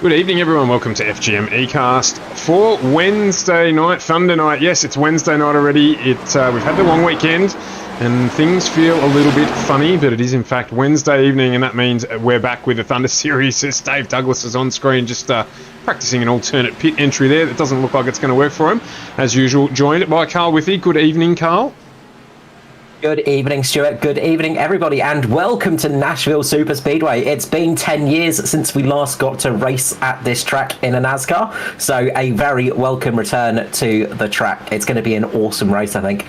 Good evening, everyone. Welcome to FGM eCast for Wednesday night, Thunder night. Yes, it's Wednesday night already. We've had the long weekend, and things feel a little bit funny, but it is in fact Wednesday evening, and that means we're back with the Thunder series. As Dave Douglas is on screen, just practicing an alternate pit entry there. That doesn't look like it's going to work for him. As usual, joined by Carl Withy. Good evening, Carl. Good evening, Stuart. Good evening, everybody, and welcome to Nashville Super Speedway. It's been 10 years since we last got to race at this track in a NASCAR, so a very welcome return to the track. It's going to be an awesome race, I think.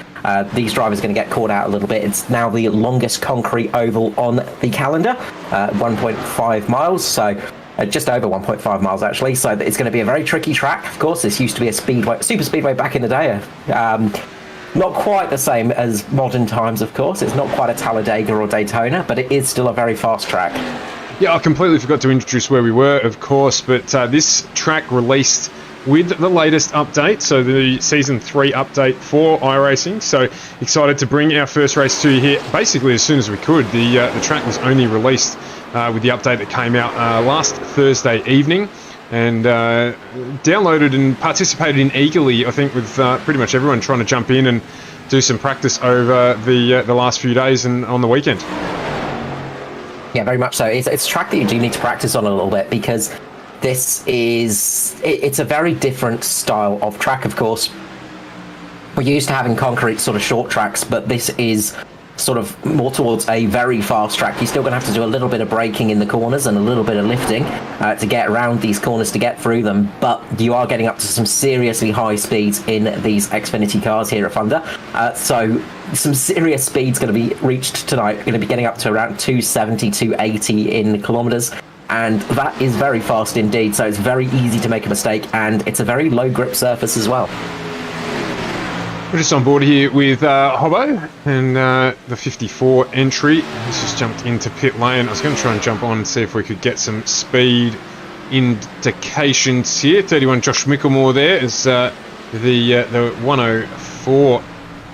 These drivers are going to get caught out a little bit. It's now the longest concrete oval on the calendar, 1.5 miles, so just over 1.5 miles actually, so it's going to be a very tricky track. Of course, this used to be a super speedway back in the day. Not quite the same as modern times, of course. It's not quite a Talladega or Daytona, but it is still a very fast track. Yeah, I completely forgot to introduce where we were, of course, but this track released with the latest update, so the Season 3 update for iRacing. So excited to bring our first race to you here basically as soon as we could. The track was only released with the update that came out last Thursday evening, and downloaded and participated in eagerly, I think, with pretty much everyone trying to jump in and do some practice over the last few days and on the weekend. Yeah, very much so. It's a track that you do need to practice on a little bit, because it's a very different style of track, of course. We're used to having concrete sort of short tracks, but this is sort of more towards a very fast track. You're still going to have to do a little bit of braking in the corners and a little bit of lifting to get around these corners, to get through them, but you are getting up to some seriously high speeds in these Xfinity cars here at Thunder. So some serious speeds going to be reached tonight. Going to be getting up to around 270, 280 in kilometers, and that is very fast indeed, so it's very easy to make a mistake, and it's a very low grip surface as well. We're just on board here with Hobbo and the 54 entry. He's just jumped into pit lane. I was going to try and jump on and see if we could get some speed indications here. 31 Josh Micklemore there is the 104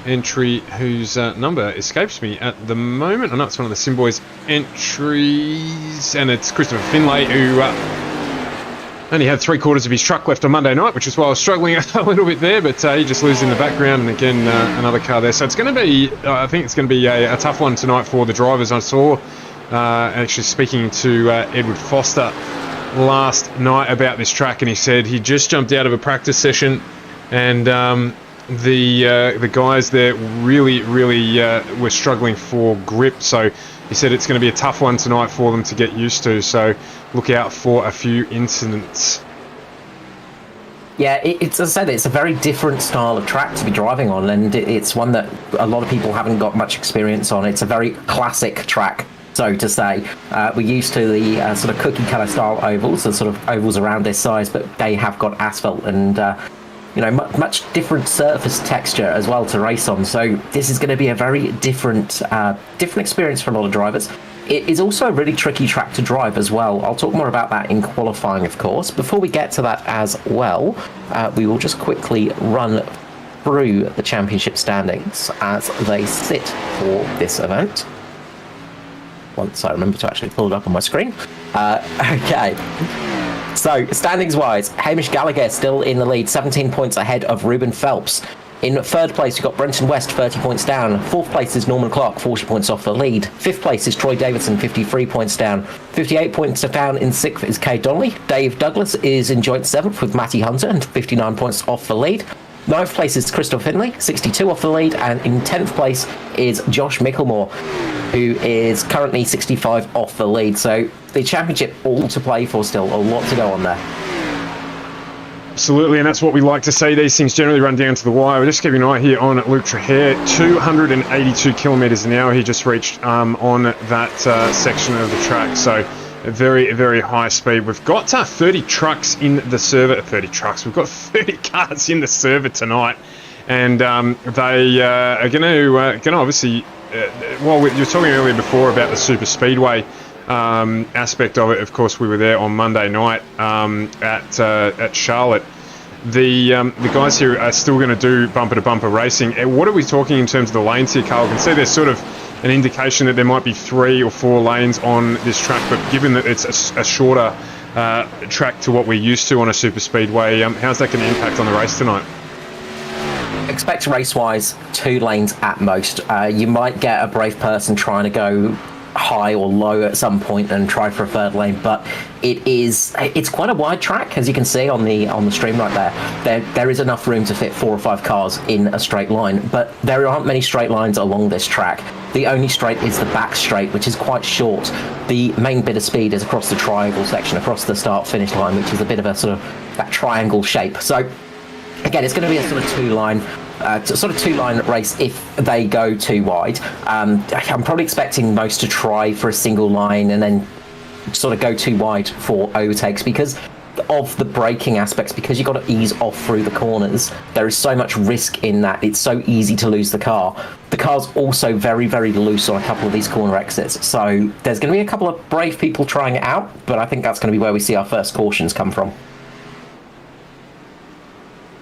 entry, whose number escapes me at the moment. I know it's one of the Simboys entries, and it's Christopher Finlay, who only had 3/4 of his truck left on Monday night, which is why I was struggling a little bit there, but he just loses in the background, and again, another car there. So it's going to be, I think it's going to be a tough one tonight for the drivers. I saw, actually speaking to Edward Foster last night about this track, and he said he just jumped out of a practice session, and the guys there really were struggling for grip. So he said it's going to be a tough one tonight for them to get used to, so look out for a few incidents. Yeah, it's, as I said, it's a very different style of track to be driving on, and it's one that a lot of people haven't got much experience on. It's a very classic track, so to say. We're used to the sort of cookie cutter style ovals, the sort of ovals around this size, but they have got asphalt and much different surface texture as well to race on. So this is going to be a very different experience for a lot of drivers. It is also a really tricky track to drive as well. I'll talk more about that in qualifying, of course. Before we get to that as well, we will just quickly run through the championship standings as they sit for this event. Once I remember to actually pull it up on my screen. Okay. So, standings-wise, Hamish Gallagher still in the lead, 17 points ahead of Ruben Phelps. In third place, you've got Brenton West, 30 points down. Fourth place is Norman Clark, 40 points off the lead. Fifth place is Troy Davidson, 53 points down. 58 points down in sixth is Kay Donnelly. Dave Douglas is in joint seventh with Matty Hunter, and 59 points off the lead. Ninth place is Christopher Finlay, 62 off the lead, and in 10th place is Josh Micklemore, who is currently 65 off the lead. So the championship all to play for still, a lot to go on there. Absolutely, and that's what we like to see. These things generally run down to the wire. We're just keeping an eye here on Luke Trahair, 282 kilometres an hour he just reached on that section of the track. So a very high speed. We've got 30 trucks in the server. 30 trucks. We've got 30 cars in the server tonight, and they are going to obviously. Well, you were talking earlier before about the super speedway aspect of it. Of course, we were there on Monday night at Charlotte. The guys here are still going to do bumper-to-bumper racing. What are we talking in terms of the lanes here, Carl? I can see there's sort of an indication that there might be 3 or 4 lanes on this track, but given that it's a shorter track to what we're used to on a super speedway. How's that going to impact on the race tonight? Expect race-wise 2 lanes at most. You might get a brave person trying to go high or low at some point and try for a 3rd lane, but it's quite a wide track, as you can see on the stream right there. There is enough room to fit 4 or 5 cars in a straight line, but there aren't many straight lines along this track. The only straight is the back straight, which is quite short. The main bit of speed is across the triangle section, across the start-finish line, which is a bit of a sort of that triangle shape. So again, it's going to be a sort of two-line race if they go too wide. I'm probably expecting most to try for a single line and then sort of go too wide for overtakes because of the braking aspects, because you've got to ease off through the corners. There is so much risk in that. It's so easy to lose the car. The car's also very, very loose on a couple of these corner exits. So there's going to be a couple of brave people trying it out, but I think that's going to be where we see our first cautions come from.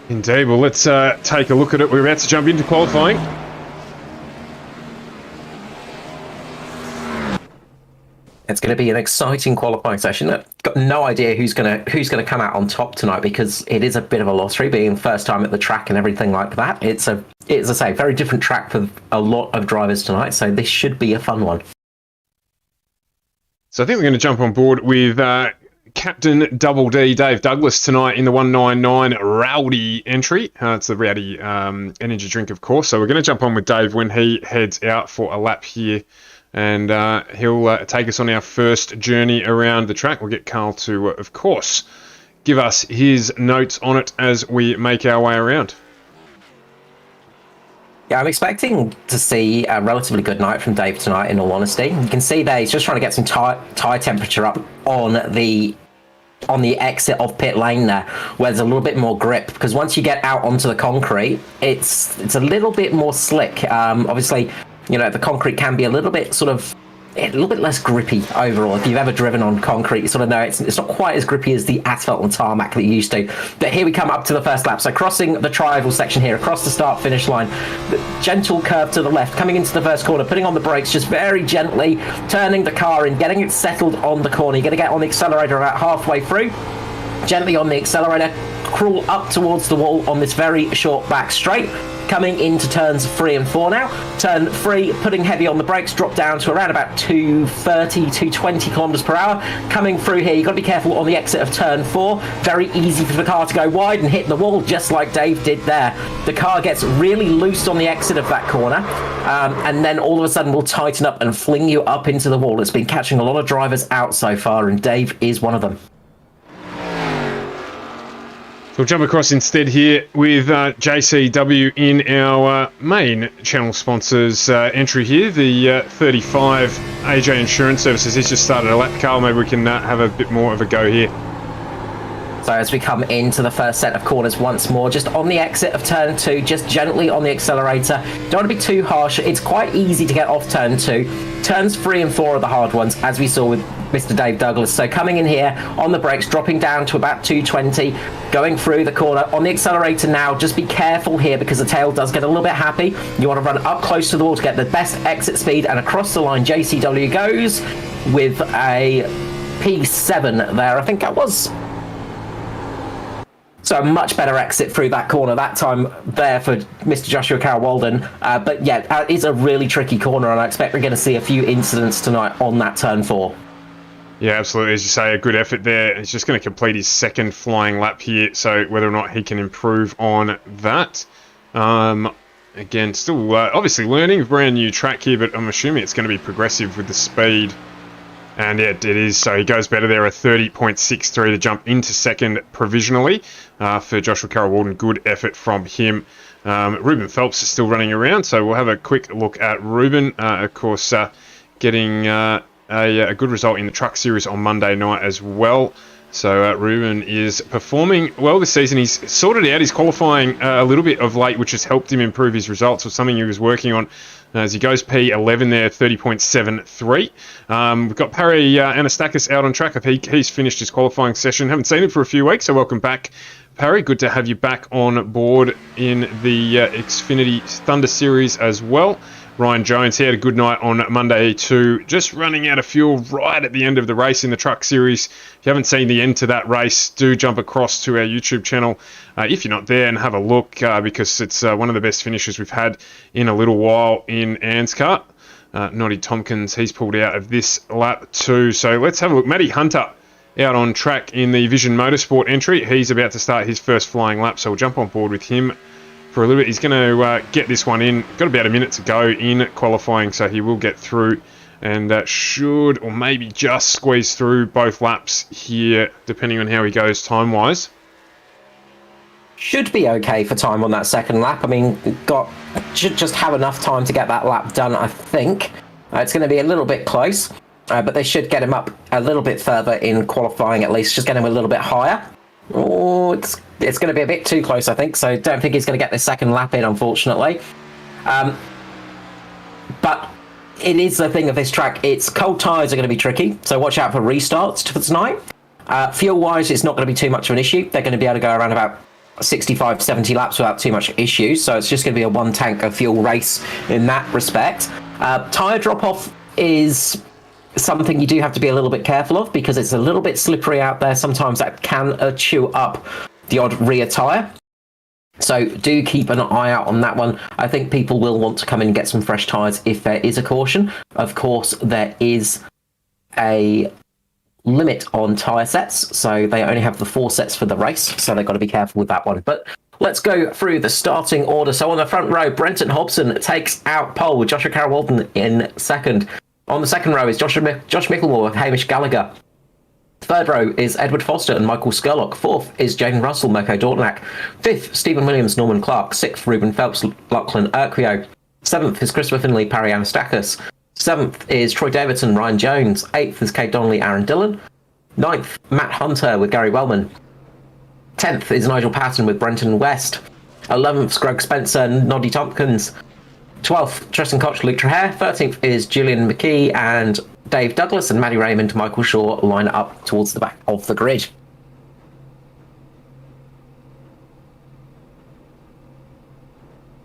Indeed. Well, let's take a look at it. We're about to jump into qualifying. It's going to be an exciting qualifying session. I've got no idea who's going to come out on top tonight because it is a bit of a lottery, being the first time at the track and everything like that. It's as I say, very different track for a lot of drivers tonight, so this should be a fun one. So I think we're going to jump on board with Captain Double D, Dave Douglas, tonight in the 199 Rowdy entry. It's the Rowdy energy drink, of course. So we're going to jump on with Dave when he heads out for a lap here. And he'll take us on our first journey around the track. We'll get Carl to, of course, give us his notes on it as we make our way around. Yeah, I'm expecting to see a relatively good night from Dave tonight, in all honesty. You can see there he's just trying to get some tyre temperature up on the exit of pit lane there, where there's a little bit more grip, because once you get out onto the concrete, it's a little bit more slick. Obviously, you know, the concrete can be a little bit less grippy overall. If you've ever driven on concrete, you sort of know it's not quite as grippy as the asphalt and tarmac that you used to. But here we come up to the first lap. So crossing the triangle section here, across the start-finish line, the gentle curve to the left, coming into the first corner, putting on the brakes just very gently, turning the car in, getting it settled on the corner. You're going to get on the accelerator about halfway through. Gently on the accelerator, crawl up towards the wall on this very short back straight. Coming into turns 3 and 4 now. Turn 3, putting heavy on the brakes, drop down to around about 230, 220 kilometers per hour. Coming through here, you've got to be careful on the exit of turn 4. Very easy for the car to go wide and hit the wall, just like Dave did there. The car gets really loose on the exit of that corner, and then all of a sudden will tighten up and fling you up into the wall. It's been catching a lot of drivers out so far, and Dave is one of them. We'll jump across instead here with JCW in our main channel sponsors entry here, the 35 AJ Insurance Services. He's just started a lap, Carl. Maybe we can have a bit more of a go here. So as we come into the first set of corners once more, just on the exit of turn 2, just gently on the accelerator. Don't want to be too harsh. It's quite easy to get off turn 2. Turns 3 and 4 are the hard ones, as we saw with Mr. Dave Douglas. So coming in here on the brakes, dropping down to about 220, going through the corner on the accelerator now. Just be careful here because the tail does get a little bit happy. You want to run up close to the wall to get the best exit speed, and across the line JCW goes with a P7 there. I think that was. So a much better exit through that corner that time there for Mr. Joshua Carroll Walden. But yeah, it's a really tricky corner, and I expect we're going to see a few incidents tonight on that turn 4. Yeah, absolutely. As you say, a good effort there. He's just going to complete his second flying lap here, so whether or not he can improve on that. Again, still obviously learning, brand new track here, but I'm assuming it's going to be progressive with the speed. And yeah, it is. So he goes better there, a 30.63 to jump into second provisionally for Joshua Carroll Walden. Good effort from him. Ruben Phelps is still running around, so we'll have a quick look at Ruben. Of course, getting a good result in the Truck Series on Monday night as well. So Ruben is performing well this season. He's sorted out his qualifying a little bit of late, which has helped him improve his results, or something he was working on. As he goes P11 there, 30.73. We've got Parry Anastakis out on track. I think he's finished his qualifying session. Haven't seen him for a few weeks, so welcome back, Parry. Good to have you back on board in the Xfinity Thunder Series as well. Ryan Jones, he had a good night on Monday too, just running out of fuel right at the end of the race in the Truck Series. If you haven't seen the end to that race, do jump across to our YouTube channel if you're not there and have a look, because it's one of the best finishes we've had in a little while in ANZCAR. Noddy Tompkins, he's pulled out of this lap too. So let's have a look. Matty Hunter out on track in the Vision Motorsport entry. He's about to start his first flying lap, so we'll jump on board with him for a little bit. He's going to get this one in. Got about a minute to go in qualifying, so he will get through and should, or maybe just squeeze through both laps here, depending on how he goes time-wise. Should be okay for time on that second lap. I mean, should just have enough time to get that lap done, I think. It's going to be a little bit close, but they should get him up a little bit further in qualifying at least, just get him a little bit higher. Oh, it's going to be a bit too close, I think, so don't think he's going to get the second lap in, unfortunately. But it is the thing of this track, its cold tyres are going to be tricky, so watch out for restarts for tonight. Fuel-wise, it's not going to be too much of an issue. They're going to be able to go around about 65, 70 laps without too much issues, so it's just going to be a one tank of fuel race in that respect. Tyre drop-off is something you do have to be a little bit careful of because it's a little bit slippery out there. Sometimes that can chew up the odd rear tyre. So do keep an eye out on that one. I think people will want to come in and get some fresh tyres if there is a caution. Of course, there is a limit on tyre sets, so they only have the 4 sets for the race, so they've got to be careful with that one. But let's go through the starting order. So on the front row, Brenton Hobson takes out pole with Joshua Carroll-Walton in second. On the second row is Josh Micklemore with Hamish Gallagher. Third row is Edward Foster and Michael Skurlock. Fourth is Jaden Russell, Mirko Dortnack. Fifth, Stephen Williams, Norman Clark. Sixth, Ruben Phelps, Lachlan Urquio. Seventh is Christopher Finley, Parry Anastakis. Seventh is Troy Davidson, Ryan Jones. Eighth is Kate Donnelly, Aaron Dillon. Ninth, Matt Hunter with Gary Wellman. 10th is Nigel Patton with Brenton West. 11th, Greg Spencer, Noddy Tompkins. 12th, Tristan Koch, Luke Trahere. 13th is Julian McKee and Dave Douglas, and Maddie Raymond, Michael Shaw line up towards the back of the grid.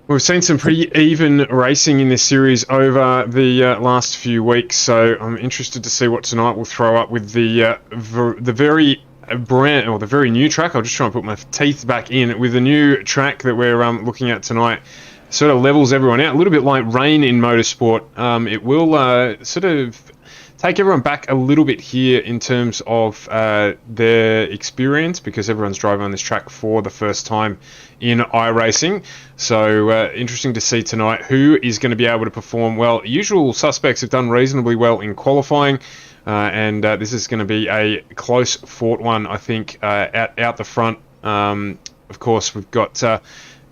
We've seen some pretty even racing in this series over the last few weeks, so I'm interested to see what tonight will throw up with the very brand, or the very new track. I'll just try and put my teeth back in with the new track that we're looking at tonight. Sort of levels everyone out, a little bit like rain in motorsport. It will sort of take everyone back a little bit here in terms of their experience, because everyone's driving on this track for the first time in iRacing. So interesting to see tonight who is going to be able to perform well. Usual suspects have done reasonably well in qualifying, and this is going to be a close fought one, I think, out the front. Of course, we've got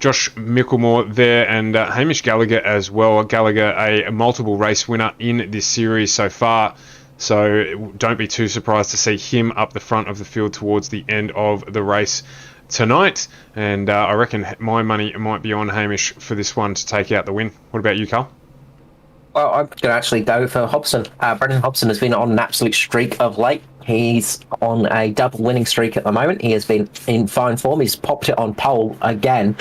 Josh Micklemore there and Hamish Gallagher as well. Gallagher, a multiple race winner in this series so far, so don't be too surprised to see him up the front of the field towards the end of the race tonight. And I reckon my money might be on Hamish for this one to take out the win. What about you, Carl? Well, I'm going to actually go for Hobson. Brendan Hobson has been on an absolute streak of late. He's on a double winning streak at the moment. He has been in fine form. He's popped it on pole again,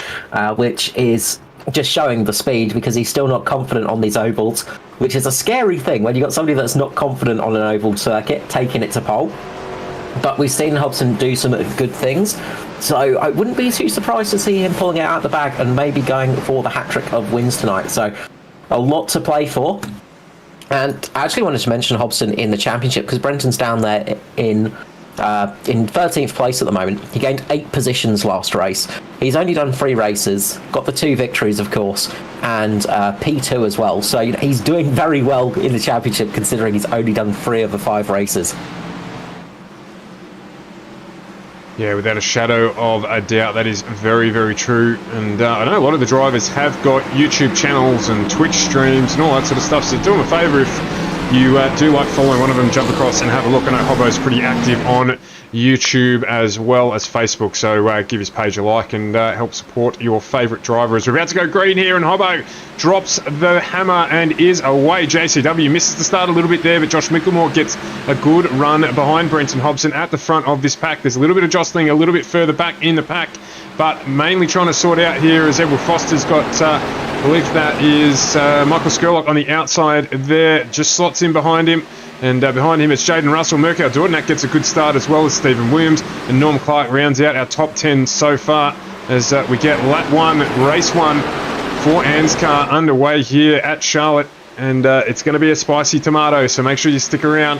which is just showing the speed, because he's still not confident on these ovals, which is a scary thing when you've got somebody that's not confident on an oval circuit taking it to pole. But we've seen Hobson do some good things, so I wouldn't be too surprised to see him pulling it out of the bag and maybe going for the hat-trick of wins tonight. So a lot to play for. And I actually wanted to mention Hobson in the championship, because Brenton's down there in 13th place at the moment. He gained 8 positions last race. He's only done 3 races, got the 2 victories, of course, and P2 as well. So he's doing very well in the championship, considering he's only done 3 of the 5 races. Yeah, without a shadow of a doubt, that is very, very true. And I know a lot of the drivers have got YouTube channels and Twitch streams and all that sort of stuff, so do them a favour if you do like following one of them, jump across and have a look. I know Hobbo's pretty active on YouTube as well as Facebook, so give his page a like and help support your favourite driver. As we're about to go green here, and Hobbo drops the hammer and is away. JCW misses the start a little bit there, but Josh Micklemore gets a good run behind Brenton Hobson at the front of this pack. There's a little bit of jostling a little bit further back in the pack, but mainly trying to sort out here as Edward Foster's got I believe that is Michael Skurlock on the outside there, just slots in behind him. And behind him it's Jaden Russell. Mirko Dordenak gets a good start as well as Stephen Williams. And Norm Clark rounds out our top 10 so far as we get lap 1, race 1 for ANZCAR underway here at Charlotte. And it's going to be a spicy tomato, so make sure you stick around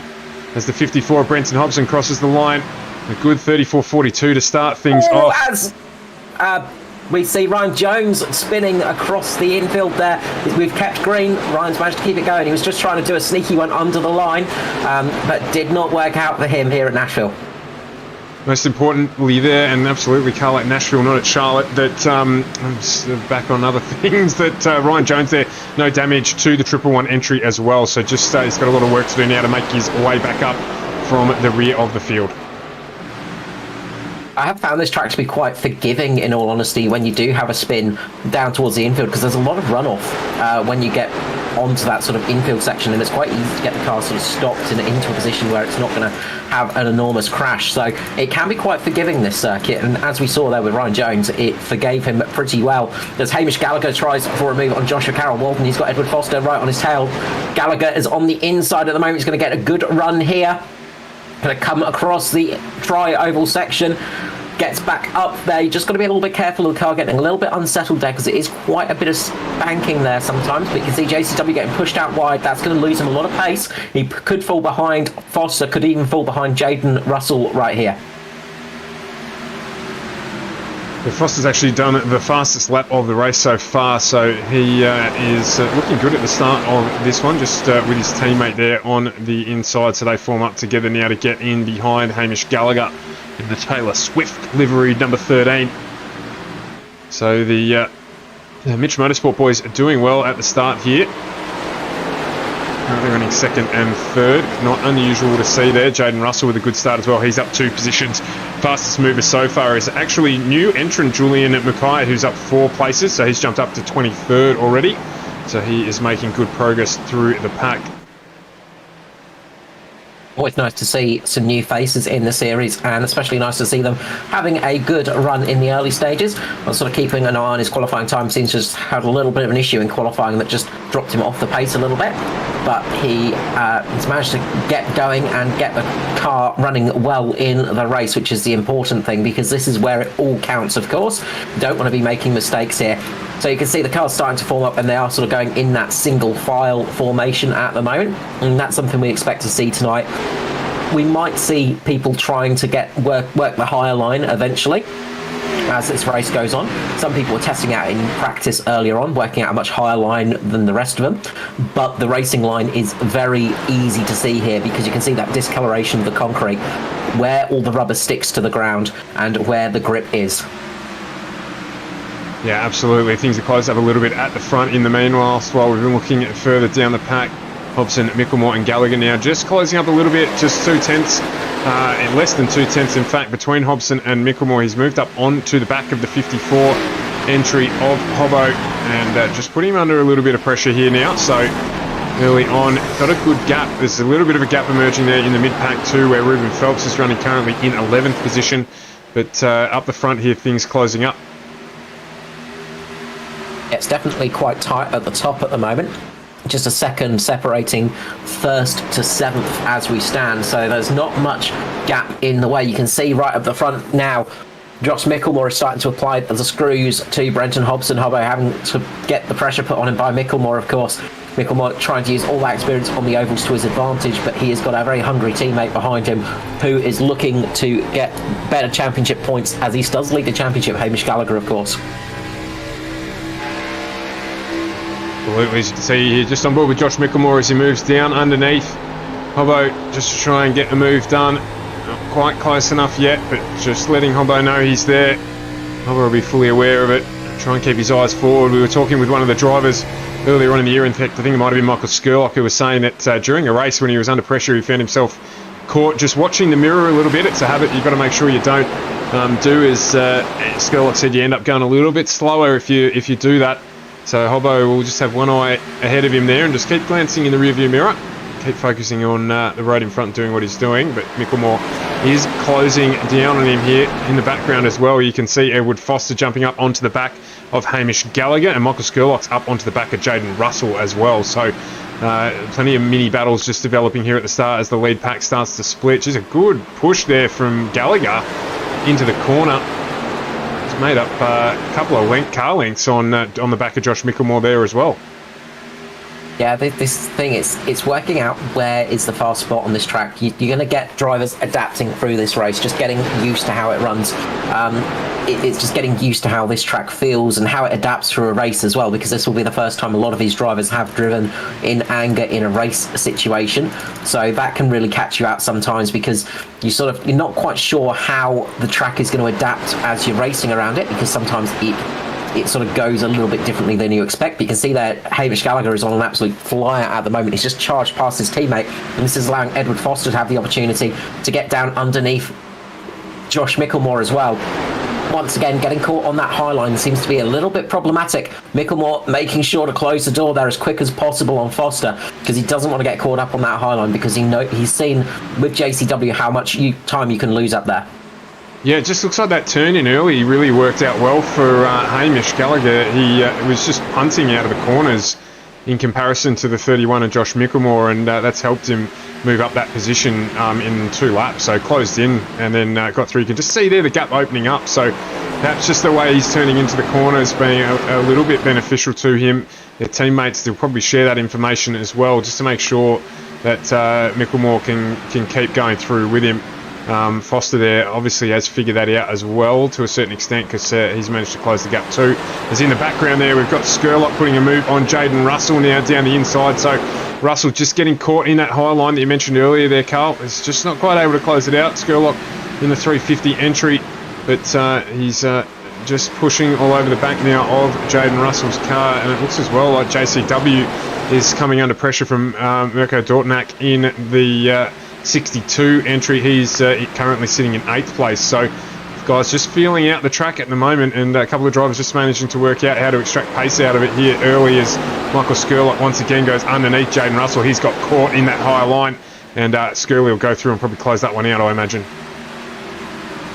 as the 54 Brenton Hobson crosses the line. A good 34.42 to start things off. As we see Ryan Jones spinning across the infield there. We've kept green. Ryan's managed to keep it going. He was just trying to do a sneaky one under the line, but did not work out for him here at Nashville. Most importantly there, and absolutely Carl at Nashville, not at Charlotte, that I'm just back on other things, that Ryan Jones there, no damage to the 111 entry as well. So just he's got a lot of work to do now to make his way back up from the rear of the field. I have found this track to be quite forgiving, in all honesty, when you do have a spin down towards the infield, because there's a lot of runoff when you get onto that sort of infield section, and it's quite easy to get the car sort of stopped and into a position where it's not going to have an enormous crash. So it can be quite forgiving, this circuit, and as we saw there with Ryan Jones, it forgave him pretty well. As Hamish Gallagher tries for a move on Joshua Carroll Walton, he's got Edward Foster right on his tail. Gallagher is on the inside at the moment. He's going to get a good run here. Going to come across the tri-oval section, gets back up there. You just got to be a little bit careful of the car getting a little bit unsettled there, because it is quite a bit of spanking there sometimes. But you can see JCW getting pushed out wide. That's going to lose him a lot of pace. He could fall behind Foster, could even fall behind Jaden Russell right here. Well, Foster's actually done the fastest lap of the race so far, so he is looking good at the start of this one, just with his teammate there on the inside. So they form up together now to get in behind Hamish Gallagher in the Taylor Swift livery number 13. So the Mitch Motorsport boys are doing well at the start here. Currently running second and third. Not unusual to see there. Jaden Russell with a good start as well. He's up 2 positions. Fastest mover so far is actually new entrant Julian Mackay, who's up 4 places. So he's jumped up to 23rd already. So he is making good progress through the pack. Always nice to see some new faces in the series, and especially nice to see them having a good run in the early stages. I'm sort of keeping an eye on his qualifying time. Seems to just had a little bit of an issue in qualifying that just dropped him off the pace a little bit, but he's managed to get going and get the car running well in the race, which is the important thing, because this is where it all counts, of course. You don't want to be making mistakes here. So you can see the car's starting to form up, and they are sort of going in that single file formation at the moment, and that's something we expect to see tonight. We might see people trying to work the higher line eventually as this race goes on. Some people were testing out in practice earlier on, working out a much higher line than the rest of them, but the racing line is very easy to see here, because you can see that discoloration of the concrete, where all the rubber sticks to the ground and where the grip is. Yeah, absolutely. Things are closed up a little bit at the front in the meanwhile, while we've been looking at further down the pack. Hobson, Mickelmore and Gallagher now just closing up a little bit, just 2 tenths, less than 2 tenths in fact, between Hobson and Mickelmore. He's moved up onto the back of the 54 entry of Hobbo, and just putting him under a little bit of pressure here now. So early on, got a good gap. There's a little bit of a gap emerging there in the mid-pack too, where Ruben Phelps is running currently in 11th position, but up the front here, things closing up. It's definitely quite tight at the top at the moment. Just a second separating 1st to 7th as we stand, so there's not much gap in the way. You can see right up the front now, Josh Mickelmore is starting to apply the screws to Brenton Hobson. Hobbo having to get the pressure put on him by Mickelmore, of course. Mickelmore trying to use all that experience on the ovals to his advantage, but he has got a very hungry teammate behind him who is looking to get better championship points, as he does lead the championship, Hamish Gallagher, of course. Absolutely, as you can see here, just on board with Josh Mickelmore as he moves down underneath. Hobbo just to try and get the move done. Not quite close enough yet, but just letting Hobbo know he's there. Hobbo will be fully aware of it. Try and keep his eyes forward. We were talking with one of the drivers earlier on in the year. In fact, I think it might have been Michael Skurlock, who was saying that during a race when he was under pressure, he found himself caught just watching the mirror a little bit. It's a habit you've got to make sure you don't do. As Skurlock said, you end up going a little bit slower if you do that. So Hobbo will just have one eye ahead of him there and just keep glancing in the rearview mirror. Keep focusing on the road in front, doing what he's doing. But Mickelmore is closing down on him here in the background as well. You can see Edward Foster jumping up onto the back of Hamish Gallagher, and Michael Skurlock's up onto the back of Jaden Russell as well. So plenty of mini battles just developing here at the start as the lead pack starts to split. Just a good push there from Gallagher into the corner. It's made up a couple of car lengths on the back of Josh Micklemore there as well. Yeah, this thing, it's working out where is the fast spot on this track. You're going to get drivers adapting through this race, just getting used to how it runs. It's just getting used to how this track feels and how it adapts through a race as well, because this will be the first time a lot of these drivers have driven in anger in a race situation. So that can really catch you out sometimes, because you're not quite sure how the track is going to adapt as you're racing around it, because sometimes it sort of goes a little bit differently than you expect. But you can see that Hamish Gallagher is on an absolute flyer at the moment. He's just charged past his teammate, and this is allowing Edward Foster to have the opportunity to get down underneath Josh Micklemore as well. Once again, getting caught on that high line seems to be a little bit problematic. Micklemore making sure to close the door there as quick as possible on Foster, because he doesn't want to get caught up on that high line, because he's seen with JCW how much time you can lose up there. Yeah, it just looks like that turn in early really worked out well for Hamish Gallagher. He was just punting out of the corners in comparison to the 31 of Josh Micklemore, and that's helped him move up that position in 2 laps. So closed in and then got through. You can just see there the gap opening up. So that's just the way he's turning into the corners being a little bit beneficial to him. Their teammates will probably share that information as well, just to make sure that Micklemore can keep going through with him. Foster there obviously has figured that out as well to a certain extent, because he's managed to close the gap too. As in the background there, we've got Skurlock putting a move on Jaden Russell now down the inside. So Russell just getting caught in that high line that you mentioned earlier there, Carl. Is just not quite able to close it out. Skurlock in the 350 entry, but he's just pushing all over the back now of Jaden Russell's car, and it looks as well like JCW is coming under pressure from Mirko Dortnak in the 62 entry. He's currently sitting in 8th place. So guys just feeling out the track at the moment, and a couple of drivers just managing to work out how to extract pace out of it here early, as Michael Skurlock once again goes underneath Jaden Russell. He's got caught in that high line, and Skurlock will go through and probably close that one out, I imagine.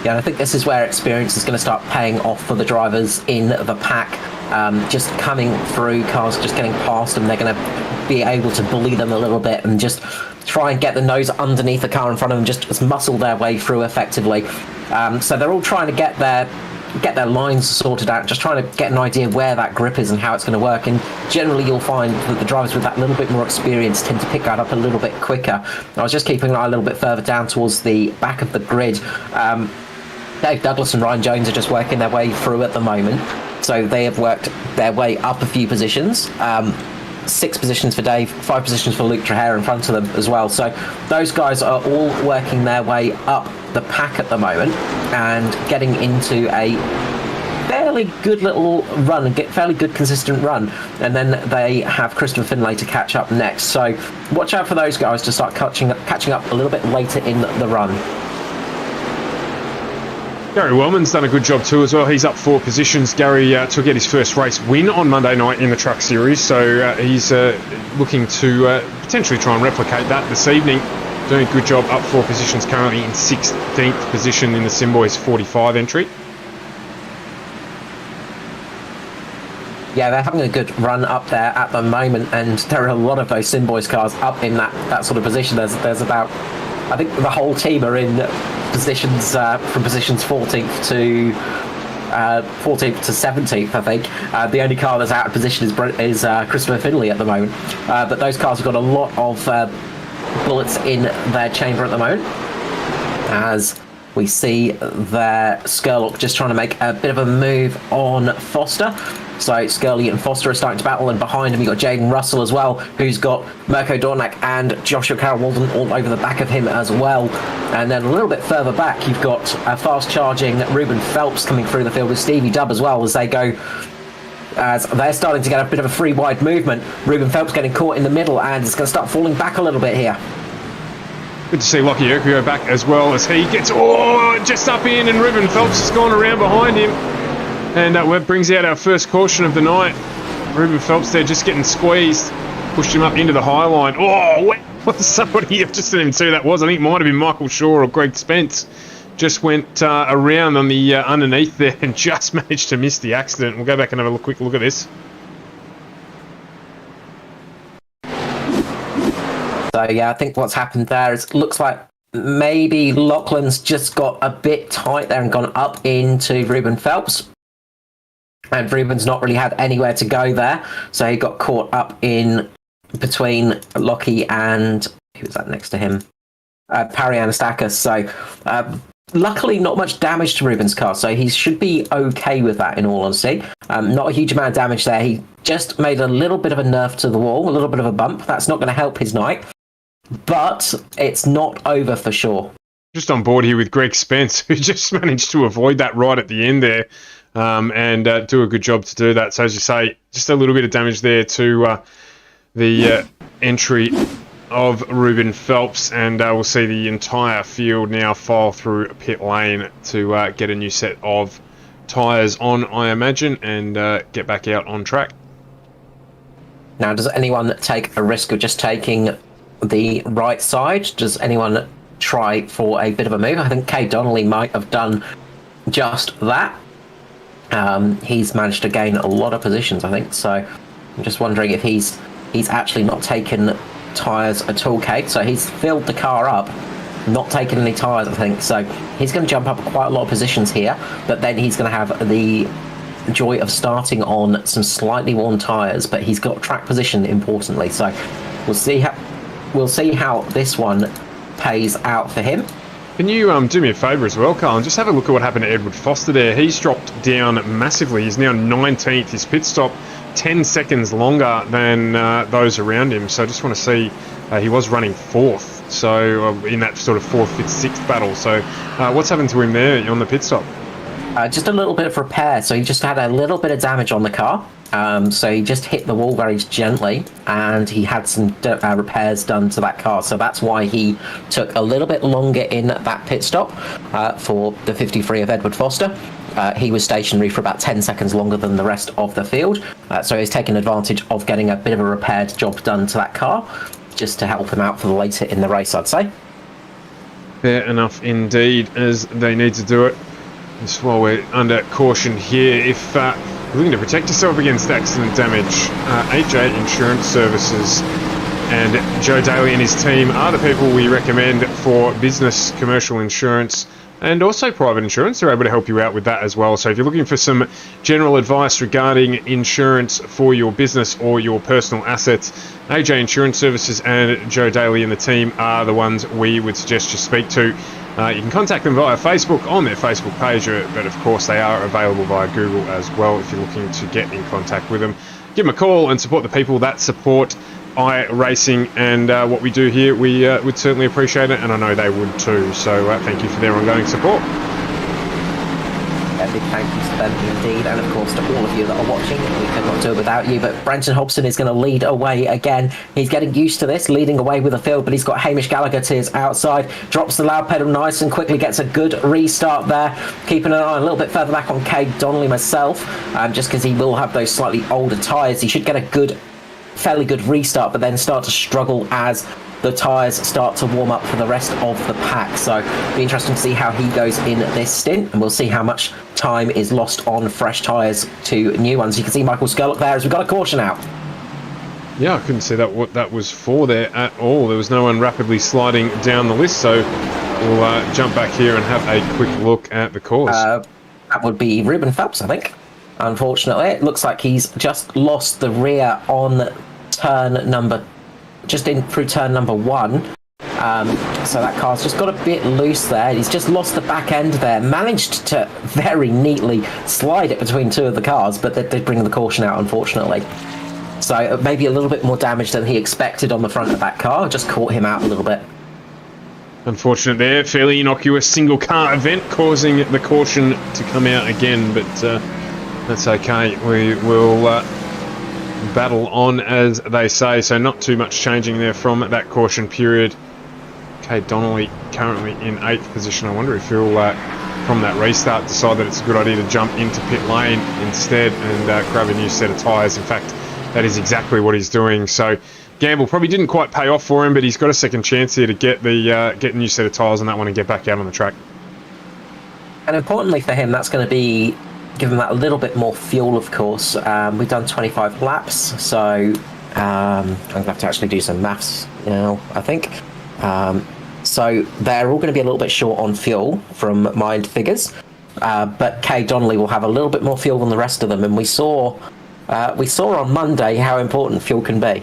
Yeah, and I think this is where experience is going to start paying off for the drivers in the pack. Just coming through, cars just getting past them, they're going to be able to bully them a little bit and just try and get the nose underneath the car in front of them, just muscle their way through effectively. So they're all trying to get their lines sorted out, just trying to get an idea where that grip is and how it's going to work. And generally you'll find that the drivers with that little bit more experience tend to pick that up a little bit quicker. I was just keeping an eye a little bit further down towards the back of the grid. Dave Douglas and Ryan Jones are just working their way through at the moment. So they have worked their way up a few positions. 6 positions for Dave, 5 positions for Luke Traher in front of them as well. So those guys are all working their way up the pack at the moment and getting into a fairly good little run, fairly good consistent run. And then they have Christopher Finlay to catch up next. So watch out for those guys to start catching up a little bit later in the run. Gary Wellman's done a good job too as well. He's up 4 positions. Gary took out his first race win on Monday night in the Truck Series, so he's looking to potentially try and replicate that this evening. Doing a good job, up 4 positions, currently in 16th position in the Simboys 45 entry. Yeah, they're having a good run up there at the moment, and there are a lot of those Simboys cars up in that sort of position. There's about, I think the whole team are in positions from positions 14th to 17th, I think. The only car that's out of position is Christopher Finlay at the moment. But those cars have got a lot of bullets in their chamber at the moment, as we see there Skurlock just trying to make a bit of a move on Foster. So Skurlock and Foster are starting to battle, and behind him you've got Jaden Russell as well, who's got Mirko Dornak and Joshua Carroll-Walden all over the back of him as well. And then a little bit further back you've got a fast charging Ruben Phelps coming through the field with Stevie Dubb as well, as they're starting to get a bit of a free wide movement. Ruben Phelps getting caught in the middle, and it's going to start falling back a little bit here. Good to see Lockie Urquio back as well, as he gets just up in, and Ruben Phelps has gone around behind him. And that brings out our first caution of the night. Ruben Phelps there just getting squeezed. Pushed him up into the high line. was somebody, I just didn't even see who that was. I think it might have been Michael Shaw or Greg Spence. Just went around on the underneath there and just managed to miss the accident. We'll go back and have a quick look at this. So yeah, I think what's happened there is it looks like maybe Lachlan's just got a bit tight there and gone up into Ruben Phelps. And Ruben's not really had anywhere to go there. So he got caught up in between Lockie and who was that next to him? Parry Anastakis. So luckily not much damage to Ruben's car. So he should be okay with that, in all honesty. Not a huge amount of damage there. He just made a little bit of a nerf to the wall, a little bit of a bump. That's not going to help his night. But it's not over for sure. Just on board here with Greg Spence, who just managed to avoid that right at the end there and do a good job to do that. So as you say, just a little bit of damage there to the entry of Ruben Phelps, and we'll see the entire field now file through pit lane to get a new set of tyres on, I imagine, and get back out on track. Now, does anyone take a risk of just taking the right side? Does anyone try for a bit of a move? I think Kay Donnelly might have done just that. He's managed to gain a lot of positions, I think, so I'm just wondering if he's actually not taken tyres at all, Kate. So he's filled the car up, not taken any tyres, I think, so he's going to jump up quite a lot of positions here, but then he's going to have the joy of starting on some slightly worn tyres, but he's got track position, importantly, so we'll see how this one pays out for him. Can you do me a favour as well, Carl, and just have a look at what happened to Edward Foster there. He's dropped down massively. He's now 19th. His pit stop 10 seconds longer than those around him. So I just want to see, he was running 4th, so in that sort of 4th, 5th, 6th battle. So what's happened to him there on the pit stop? Just a little bit of repair. So he just had a little bit of damage on the car. So he just hit the wall very gently, and he had some repairs done to that car. So that's why he took a little bit longer in that pit stop for the 53 of Edward Foster. He was stationary for about 10 seconds longer than the rest of the field. So he's taken advantage of getting a bit of a repaired job done to that car, just to help him out for the later in the race, I'd say. Fair enough indeed, as they need to do it. Just while we're under caution here, if you're looking to protect yourself against accident damage, AJ Insurance Services and Joe Daly and his team are the people we recommend for business, commercial insurance, and also private insurance. They're able to help you out with that as well. So if you're looking for some general advice regarding insurance for your business or your personal assets, AJ Insurance Services and Joe Daly and the team are the ones we would suggest you speak to. You can contact them via Facebook on their Facebook page, but of course they are available via Google as well if you're looking to get in contact with them. Give them a call and support the people that support iRacing and what we do here. We would certainly appreciate it, and I know they would too. So thank you for their ongoing support. A big thank you to them indeed, and of course to all of you that are watching. We could not do it without you, but Brenton Hobson is going to lead away again. He's getting used to this, leading away with the field, but he's got Hamish Gallagher to his outside, drops the loud pedal nice and quickly, gets a good restart there, keeping an eye a little bit further back on Cade Donnelly myself, just because he will have those slightly older tyres. He should get a fairly good restart, but then start to struggle as the tyres start to warm up for the rest of the pack. So it'll be interesting to see how he goes in this stint, and we'll see how much time is lost on fresh tyres to new ones. You can see Michael Skurlock there as we've got a caution out. Yeah, I couldn't see what that was for there at all. There was no one rapidly sliding down the list, so we'll jump back here and have a quick look at the cause. That would be Ruben Phelps, I think. Unfortunately, it looks like he's just lost the rear on through turn number 1. So that car's just got a bit loose there. He's just lost the back end there. Managed to very neatly slide it between two of the cars, but they did bring the caution out, unfortunately. So maybe a little bit more damage than he expected on the front of that car. Just caught him out a little bit. Unfortunate there. Fairly innocuous single car event causing the caution to come out again, but that's okay. We will battle on, as they say, so not too much changing there from that caution period. Cade Donnelly currently in 8th position. I wonder if he'll from that restart decide that it's a good idea to jump into pit lane instead and grab a new set of tyres. In fact, that is exactly what he's doing. So gamble probably didn't quite pay off for him, but he's got a second chance here to get a new set of tyres on that one and get back out on the track. And importantly for him, that's going to be giving that a little bit more fuel, of course. We've done 25 laps, so I'm going to have to actually do some maths now, I think. So they're all going to be a little bit short on fuel from my figures, but Kay Donnelly will have a little bit more fuel than the rest of them, and we saw on Monday how important fuel can be.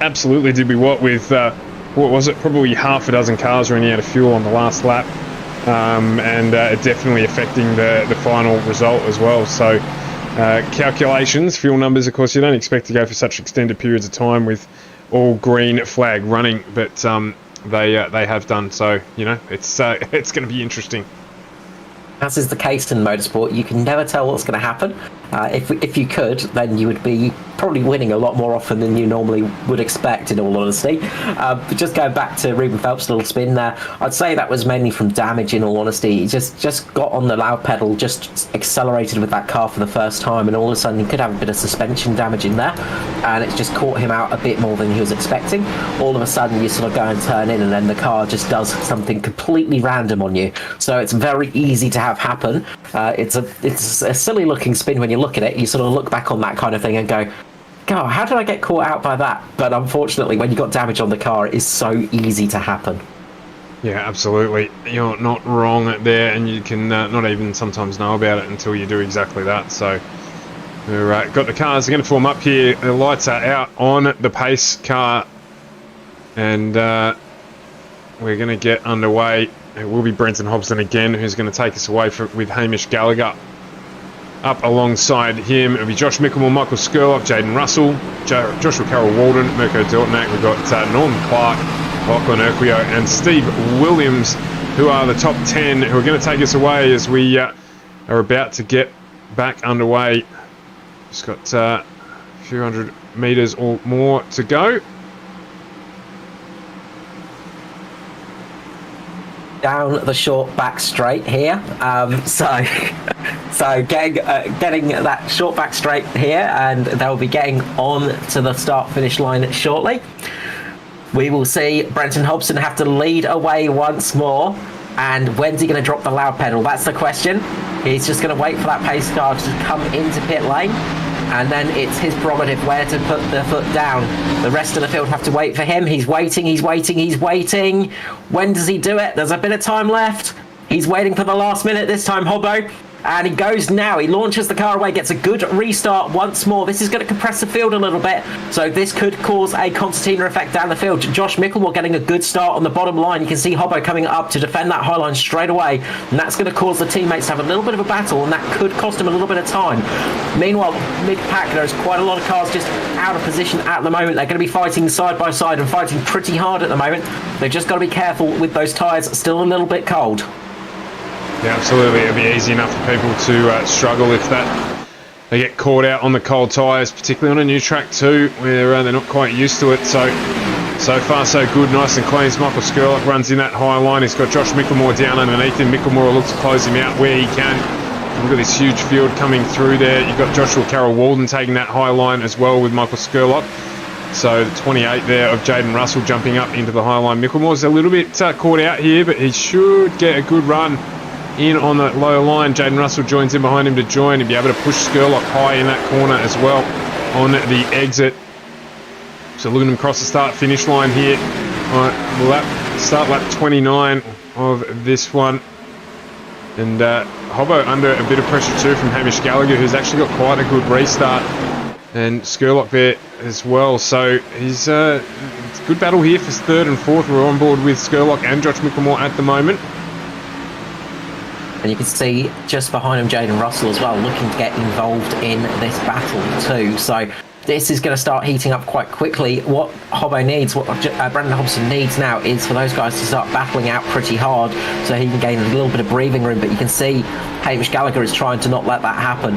Absolutely, did we? What with what was it? Probably half a dozen cars running out of fuel on the last lap, and definitely affecting the final result as well. So calculations, fuel numbers. Of course, you don't expect to go for such extended periods of time with all green flag running, but they have done. So it's going to be interesting. As is the case in motorsport, you can never tell what's going to happen. If you could, then you would be probably winning a lot more often than you normally would expect, in all honesty. But just going back to Ruben Phelps' little spin there, I'd say that was mainly from damage, in all honesty. He just got on the loud pedal, just accelerated with that car for the first time, and all of a sudden he could have a bit of suspension damage in there, and it's just caught him out a bit more than he was expecting. All of a sudden you sort of go and turn in, and then the car just does something completely random on you. So it's very easy to have happen. It's a silly looking spin when you look at it. You sort of look back on that kind of thing and go, God, how did I get caught out by that? But unfortunately, when you got damage on the car, it is so easy to happen. Yeah, absolutely. You're not wrong there, and you can not even sometimes know about it until you do exactly that. So we've got the cars are going to form up here. The lights are out on the pace car, and we're going to get underway. It will be Brenton Hobson again, who's going to take us away with Hamish Gallagher. Up alongside him, it'll be Josh Mickelmore, Michael Skurlock, Jaden Russell, Joshua Carroll-Walden, Mirko Deltonac. We've got Norman Clark, Lachlan Urquio, and Steve Williams, who are the top 10, who are going to take us away as we are about to get back underway. Just got a few hundred metres or more to go. Down the short back straight here, so getting that short back straight here, and they'll be getting on to the start finish line shortly. We will see Brenton Hobson have to lead away once more, and when's he going to drop the loud pedal? That's the question. He's just going to wait for that pace car to come into pit lane, and then it's his prerogative where to put the foot down. The rest of the field have to wait for him. He's waiting. When does he do it? There's a bit of time left. He's waiting for the last minute this time, Hobbo. And he goes now. He launches the car away, gets a good restart once more. This is going to compress the field a little bit, so this could cause a concertina effect down the field. Josh Mickelmore getting a good start on the bottom line. You can see Hobbo coming up to defend that high line straight away, and that's going to cause the teammates to have a little bit of a battle, and that could cost him a little bit of time. Meanwhile, mid-pack, there's quite a lot of cars just out of position at the moment. They're going to be fighting side by side and fighting pretty hard at the moment. They've just got to be careful with those tyres still a little bit cold. Yeah, absolutely. It'll be easy enough for people to struggle if they get caught out on the cold tyres, particularly on a new track too, where they're not quite used to it. So far so good, nice and clean. Michael Skurlock runs in that high line. He's got Josh Mickelmore down underneath him. Mickelmore looks to close him out where he can. We've got this huge field coming through there. You've got Joshua Carroll-Walden taking that high line as well with Michael Skurlock. So the 28 there of Jaden Russell jumping up into the high line. Mickelmore's a little bit caught out here, but he should get a good run in on that low line. Jaden Russell joins in behind him to join and be able to push Skurlock high in that corner as well on the exit. So looking across the start-finish line here. Start lap 29 of this one. And Hobbo under a bit of pressure too from Hamish Gallagher, who's actually got quite a good restart. And Skurlock there as well. So he's it's a good battle here for third and fourth. We're on board with Skurlock and Josh Mickelmore at the moment. And you can see just behind him Jaden Russell as well, looking to get involved in this battle too. So this is going to start heating up quite quickly. What Hobbo needs, what Brenton Hobson needs now, is for those guys to start battling out pretty hard so he can gain a little bit of breathing room. But you can see Hamish Gallagher is trying to not let that happen.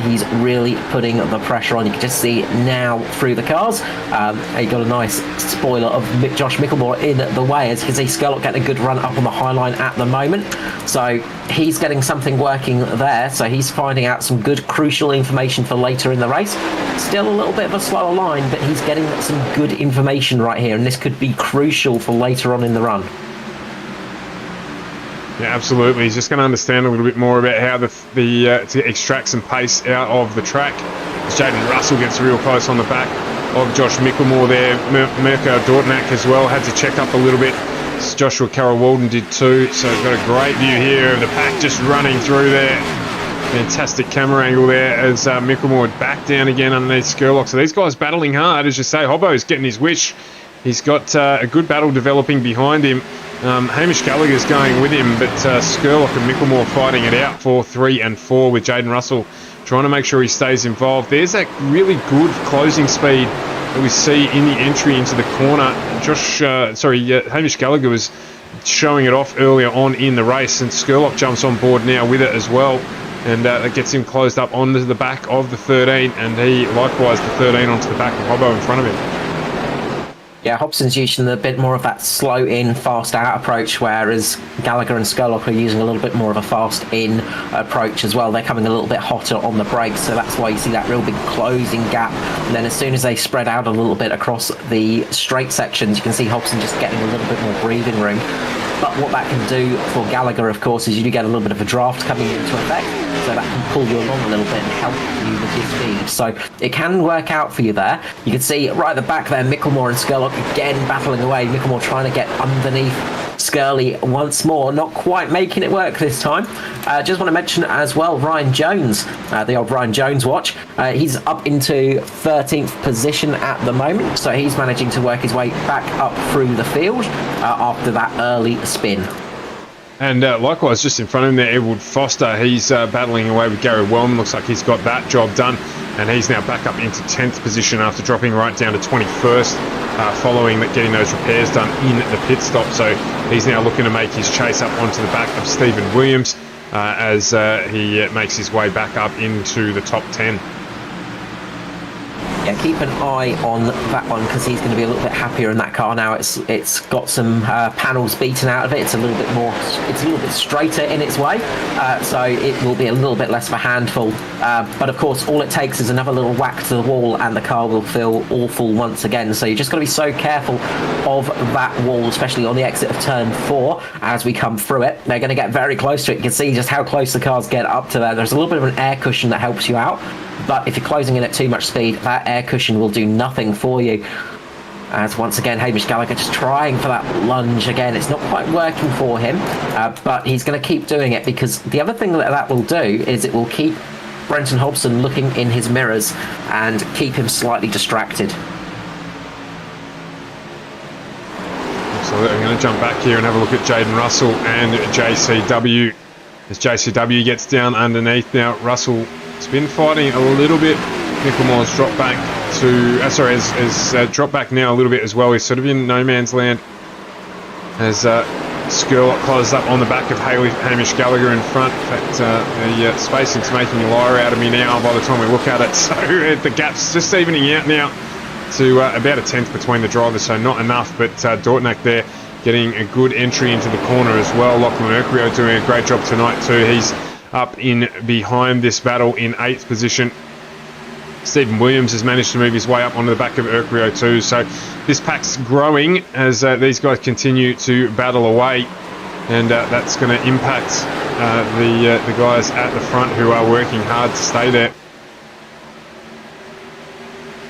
He's really putting the pressure on. You can just see now through the cars. He got a nice spoiler of Josh Micklemore in the way. As you can see, Skurlock getting a good run up on the high line at the moment. So he's getting something working there. So he's finding out some good crucial information for later in the race. Still a little bit of a slower line, but he's getting some good information right here, and this could be crucial for later on in the run. Yeah, absolutely. He's just going to understand a little bit more about how to extract some pace out of the track. As Jaden Russell gets real close on the back of Josh Micklemore there. Mirko Dortnack as well had to check up a little bit. Joshua Carroll-Walden did too. So we've got a great view here of the pack just running through there. Fantastic camera angle there as Micklemore back down again underneath Skurlock. So these guys battling hard, as you say. Hobbo's getting his wish. He's got a good battle developing behind him. Hamish Gallagher's going with him, but Skurlock and Micklemore fighting it out for 3 and 4 with Jaden Russell trying to make sure he stays involved. There's that really good closing speed that we see in the entry into the corner. Hamish Gallagher was showing it off earlier on in the race, and Skurlock jumps on board now with it as well. And that gets him closed up onto the back of the 13, and he likewise the 13 onto the back of Hobbo in front of him. Yeah, Hobson's using a bit more of that slow in, fast out approach, whereas Gallagher and Skurlock are using a little bit more of a fast in approach as well. They're coming a little bit hotter on the brakes, so that's why you see that real big closing gap. And then as soon as they spread out a little bit across the straight sections, you can see Hobson just getting a little bit more breathing room. But what that can do for Gallagher, of course, is you do get a little bit of a draft coming into effect, so that can pull you along a little bit and help you with your speed. So it can work out for you there. You can see right at the back there, Micklemore and Skurlock again battling away. Micklemore trying to get underneath Skurly once more, not quite making it work this time. Just want to mention as well, Ryan Jones, the old Ryan Jones watch. He's up into 13th position at the moment, so he's managing to work his way back up through the field after that early spin. And likewise, just in front of him there, Edward Foster, he's battling away with Gary Wellman. Looks like he's got that job done, and he's now back up into 10th position after dropping right down to 21st, following getting those repairs done in the pit stop. So he's now looking to make his chase up onto the back of Stephen Williams as he makes his way back up into the top 10. Yeah, keep an eye on that one because he's going to be a little bit happier in that car now. It's got some panels beaten out of it. It's a little bit straighter in its way, so it will be a little bit less of a handful. But of course, all it takes is another little whack to the wall, and the car will feel awful once again. So you just got to be so careful of that wall, especially on the exit of turn 4 as we come through it. They're going to get very close to it. You can see just how close the cars get up to there. There's a little bit of an air cushion that helps you out. But if you're closing in at too much speed, that air cushion will do nothing for you. As once again, Hamish Gallagher just trying for that lunge again. It's not quite working for him, but he's going to keep doing it because the other thing that will do is it will keep Brenton Hobson looking in his mirrors and keep him slightly distracted. Absolutely. I'm going to jump back here and have a look at Jaden Russell and JCW. As JCW gets down underneath now, Russell has been fighting a little bit. Micklemore's dropped back to... has dropped back now a little bit as well. He's sort of in no man's land. As Skurlock closes up on the back of Hamish Gallagher in front. In fact, the spacing's making a liar out of me now by the time we look at it. So the gap's just evening out now to about a tenth between the drivers, so not enough. But Dortnack there getting a good entry into the corner as well. Lachlan Mercurio doing a great job tonight too. He's up in behind this battle in 8th position. Stephen Williams has managed to move his way up onto the back of Urquio too. So this pack's growing as these guys continue to battle away, and that's going to impact the guys at the front who are working hard to stay there.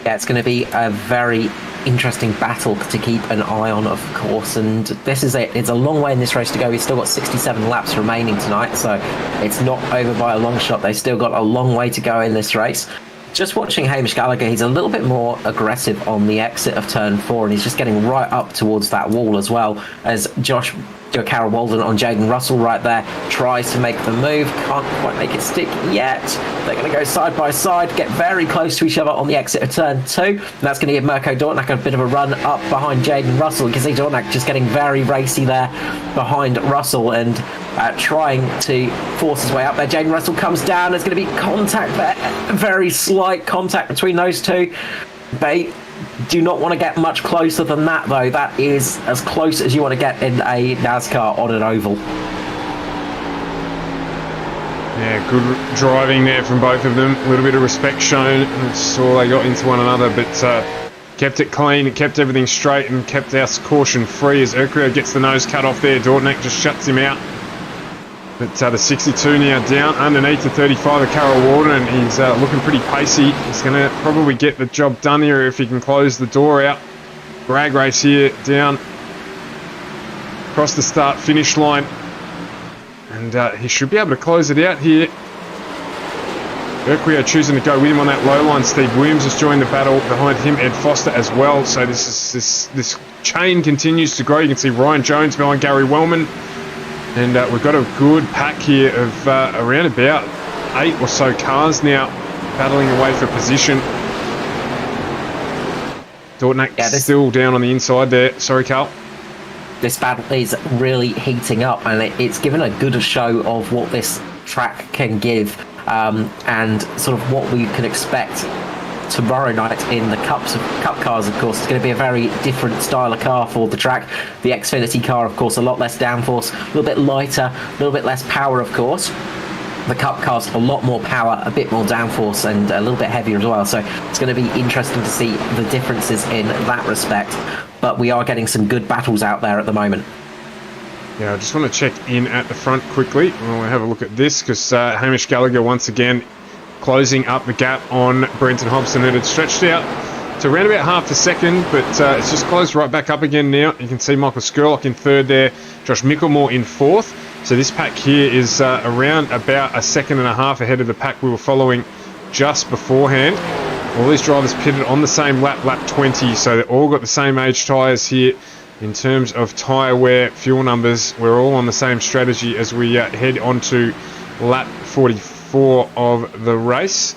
Yeah, it's going to be a very interesting battle to keep an eye on, of course, and this is it. It's a long way in this race to go. We've still got 67 laps remaining tonight, so it's not over by a long shot. They've still got a long way to go in this race. Just watching Hamish Gallagher, he's a little bit more aggressive on the exit of turn 4, and he's just getting right up towards that wall as well, as Josh Carol Walden on Jaden Russell right there. Tries to make the move, can't quite make it stick yet. They're going to go side by side, get very close to each other on the exit of turn 2. And that's going to give Mirko Dortnak a bit of a run up behind Jaden Russell. You can see Dortnak just getting very racy there behind Russell and trying to force his way up there. Jaden Russell comes down. There's going to be contact there, very slight contact between those two. They do not want to get much closer than that, though. That is as close as you want to get in a NASCAR on an oval. Yeah, good driving there from both of them. A little bit of respect shown. I saw they got into one another, but kept it clean, kept everything straight, and kept us caution free as Urquio gets the nose cut off there. Dortnak just shuts him out. But the 62 now down underneath the 35 of Carol Walden, and he's looking pretty pacey. He's going to probably get the job done here if he can close the door out. Drag race here down across the start-finish line. And he should be able to close it out here. Urquio choosing to go with him on that low line. Steve Williams has joined the battle behind him. Ed Foster as well. So this chain continues to grow. You can see Ryan Jones behind Gary Wellman. And we've got a good pack here of around about 8 or so cars now battling away for position. Dortnak still down on the inside there. Sorry, Carl. This battle is really heating up, and it's given a good show of what this track can give, and sort of what we can expect tomorrow night in the cup cars. Of course, it's going to be a very different style of car for the track. The Xfinity car, of course, a lot less downforce, a little bit lighter, a little bit less power, of course. The cup car's a lot more power, a bit more downforce, and a little bit heavier as well. So it's going to be interesting to see the differences in that respect. But we are getting some good battles out there at the moment. Yeah, I just want to check in at the front quickly. We'll have a look at this because Hamish Gallagher once again closing up the gap on Brenton Hobson. It had stretched out to around about half a second, but it's just closed right back up again now. You can see Michael Skurlock in third there, Josh Micklemore in fourth. So this pack here is around about a second and a half ahead of the pack we were following just beforehand. All these drivers pitted on the same lap, lap 20, so they've all got the same age tyres here. In terms of tyre wear, fuel numbers, we're all on the same strategy as we head on to lap 44 of the race.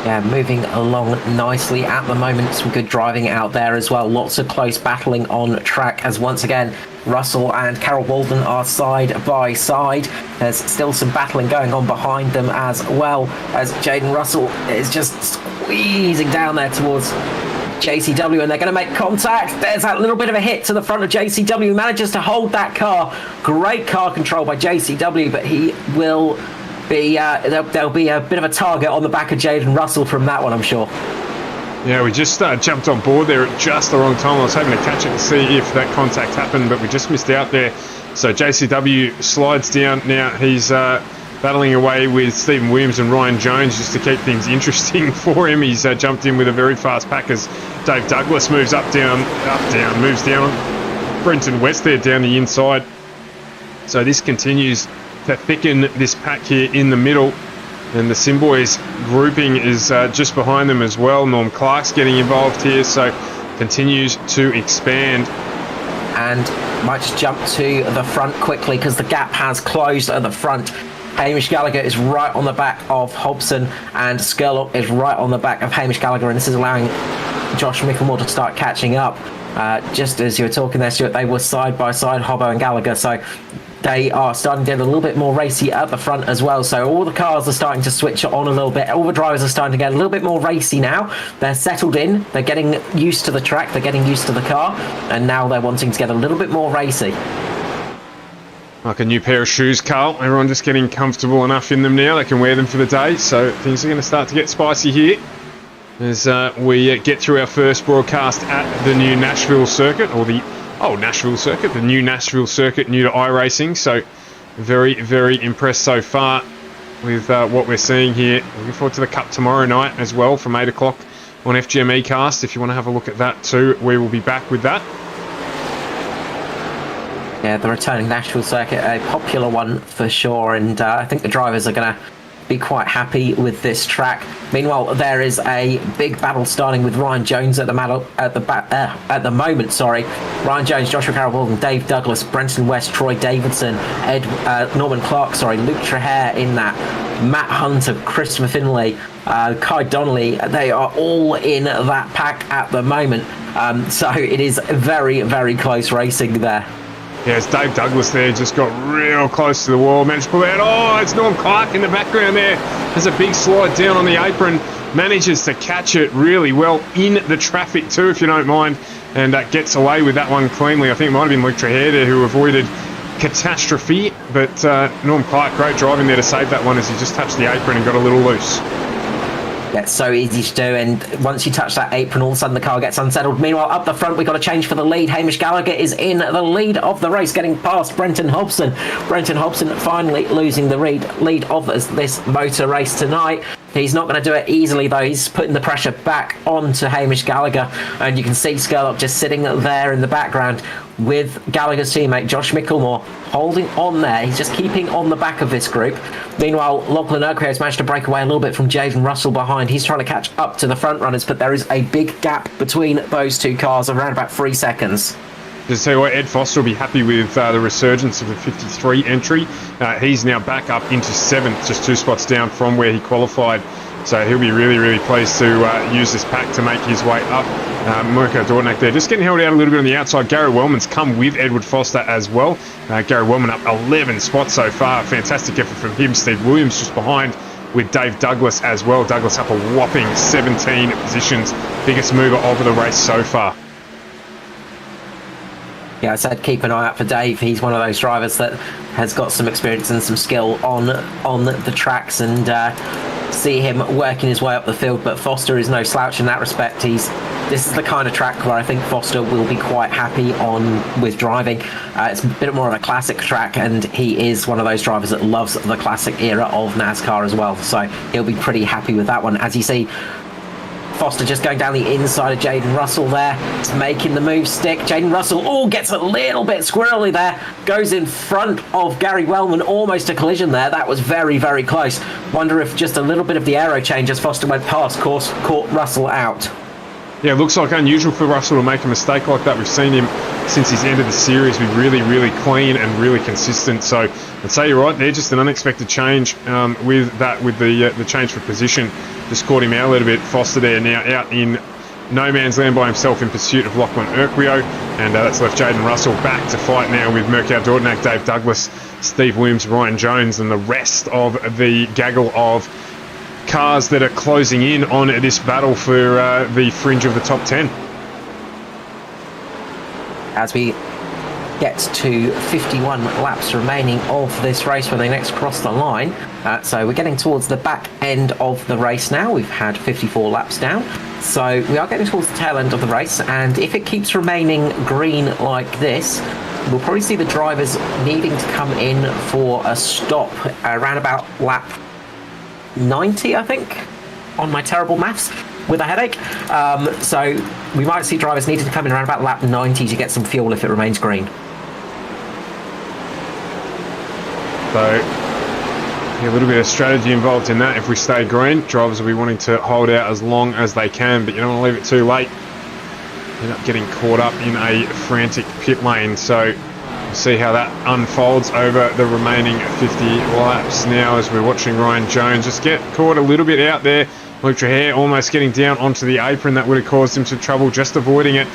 Yeah, moving along nicely at the moment. Some good driving out there as well. Lots of close battling on track as once again Russell and Carol Walden are side by side. There's still some battling going on behind them as well as Jaden Russell is just squeezing down there towards JCW, and they're going to make contact. There's that little bit of a hit to the front of JCW. He manages to hold that car. Great car control by JCW, but he will be there'll be a bit of a target on the back of Jaden Russell from that one, I'm sure. Yeah, we just jumped on board there at just the wrong time. I was hoping to catch it to see if that contact happened, but we just missed out there. So JCW slides down now. He's battling away with Stephen Williams and Ryan Jones just to keep things interesting for him. He's jumped in with a very fast pack as Dave Douglas moves moves down. Brenton West there down the inside. So this continues to thicken this pack here in the middle. And the Simboys grouping is just behind them as well. Norm Clark's getting involved here, so continues to expand. And might just jump to the front quickly because the gap has closed at the front. Hamish Gallagher is right on the back of Hobson, and Skurlock is right on the back of Hamish Gallagher, and this is allowing Josh Micklemore to start catching up. Just as you were talking there, Stuart, they were side by side, Hobbo and Gallagher, so they are starting to get a little bit more racy at the front as well. So all the cars are starting to switch on a little bit. All the drivers are starting to get a little bit more racy now. They're settled in. They're getting used to the track. They're getting used to the car. And now they're wanting to get a little bit more racy. Like a new pair of shoes, Carl. Everyone just getting comfortable enough in them now. They can wear them for the day. So things are going to start to get spicy here as we get through our first broadcast at the new Nashville circuit, or the Nashville circuit, the new Nashville circuit, new to iRacing. So very, very impressed so far with what we're seeing here. Looking forward to the Cup tomorrow night as well from 8 o'clock on FGME Cast. If you want to have a look at that too, we will be back with that. Yeah, the returning Nashville circuit, a popular one for sure, and I think the drivers are going to be quite happy with this track. Meanwhile, there is a big battle starting with Ryan Jones at the moment. Ryan Jones, Joshua Carroll-Walden, Dave Douglas, Brenton West, Troy Davidson, Norman Clark, Luke Trahere in that, Matt Hunter, Christopher Finlay, Kai Donnelly. They are all in that pack at the moment. So it is very, very close racing there. Yeah, it's Dave Douglas there, just got real close to the wall, managed to pull out. Oh, it's Norm Clark in the background there. There's a big slide down on the apron, manages to catch it really well in the traffic too, if you don't mind, and gets away with that one cleanly. I think it might have been Luke Trahere there who avoided catastrophe, but Norm Clark, great driving there to save that one as he just touched the apron and got a little loose. That's so easy to do, and once you touch that apron, all of a sudden the car gets unsettled. Meanwhile, up the front, we got a change for the lead. Hamish Gallagher is in the lead of the race, getting past Brenton Hobson. Brenton Hobson finally losing the lead of this motor race tonight. He's not going to do it easily, though. He's putting the pressure back onto Hamish Gallagher, and you can see Skurlock just sitting there in the background with Gallagher's teammate Josh Micklemore holding on there. He's just keeping on the back of this group. Meanwhile, Lachlan Urquhart has managed to break away a little bit from Jaden Russell behind. He's trying to catch up to the front runners, but there is a big gap between those two cars of around about 3 seconds. Just tell you what, Ed Foster will be happy with the resurgence of the 53 entry. He's now back up into 7th, just 2 spots down from where he qualified. So he'll be really, really pleased to use this pack to make his way up. Mirko Dornak there, just getting held out a little bit on the outside. Gary Wellman's come with Edward Foster as well. Gary Wellman up 11 spots so far. Fantastic effort from him. Steve Williams just behind with Dave Douglas as well. Douglas up a whopping 17 positions. Biggest mover of the race so far. Yeah, I said keep an eye out for Dave. He's one of those drivers that has got some experience and some skill on the tracks, and see him working his way up the field. But Foster is no slouch in that respect. This is the kind of track where I think Foster will be quite happy with driving. It's a bit more of a classic track, and he is one of those drivers that loves the classic era of NASCAR as well. So he'll be pretty happy with that one. As you see, Foster just going down the inside of Jaden Russell there. It's making the move stick. Jaden Russell, gets a little bit squirrely there. Goes in front of Gary Wellman, almost a collision there. That was very, very close. Wonder if just a little bit of the aero change as Foster went past caught Russell out. Yeah, it looks like unusual for Russell to make a mistake like that. We've seen him since he's entered the series be really, really clean and really consistent. So I'd say you're right there, just an unexpected change with the change for position. Just caught him out a little bit. Foster there now out in no man's land by himself in pursuit of Lachlan Urquhart, and that's left Jaden Russell back to fight now with Mirko Dornak, Dave Douglas, Steve Williams, Ryan Jones, and the rest of the gaggle of cars that are closing in on this battle for the fringe of the top 10. As we get to 51 laps remaining of this race when they next cross the line. So we're getting towards the back end of the race now. We've had 54 laps down. So we are getting towards the tail end of the race, and if it keeps remaining green like this, we'll probably see the drivers needing to come in for a stop around about lap 90, I think, on my terrible maths with a headache. So we might see drivers needing to come in around about lap 90 to get some fuel if it remains green. So a little bit of strategy involved in that. If we stay green, drivers will be wanting to hold out as long as they can, but you don't want to leave it too late. End up getting caught up in a frantic pit lane. So we'll see how that unfolds over the remaining 50 laps now as we're watching Ryan Jones just get caught a little bit out there. Luke Trahere almost getting down onto the apron. That would have caused him some trouble, just avoiding it.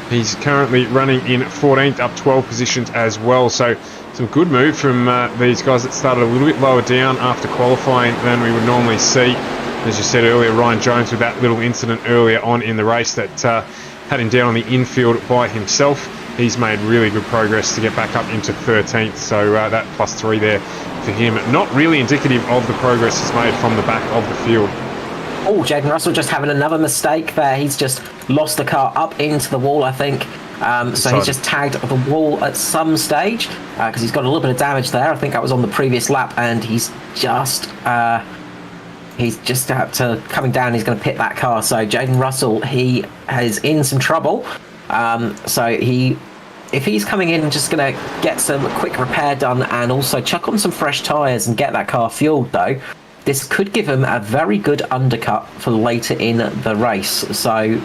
He's currently running in 14th, up 12 positions as well. So some good move from these guys that started a little bit lower down after qualifying than we would normally see. As you said earlier, Ryan Jones with that little incident earlier on in the race that had him down on the infield by himself. He's made really good progress to get back up into 13th. So that +3 there for him. Not really indicative of the progress he's made from the back of the field. Oh, Jaden Russell just having another mistake there. He's just lost the car up into the wall, I think. So he's just tagged the wall at some stage because he's got a little bit of damage there. I think that was on the previous lap, and he's just out to coming down. He's going to pit that car. So Jaden Russell, he is in some trouble. If he's coming in, just going to get some quick repair done and also chuck on some fresh tyres and get that car fueled, though. this could give him a very good undercut for later in the race. So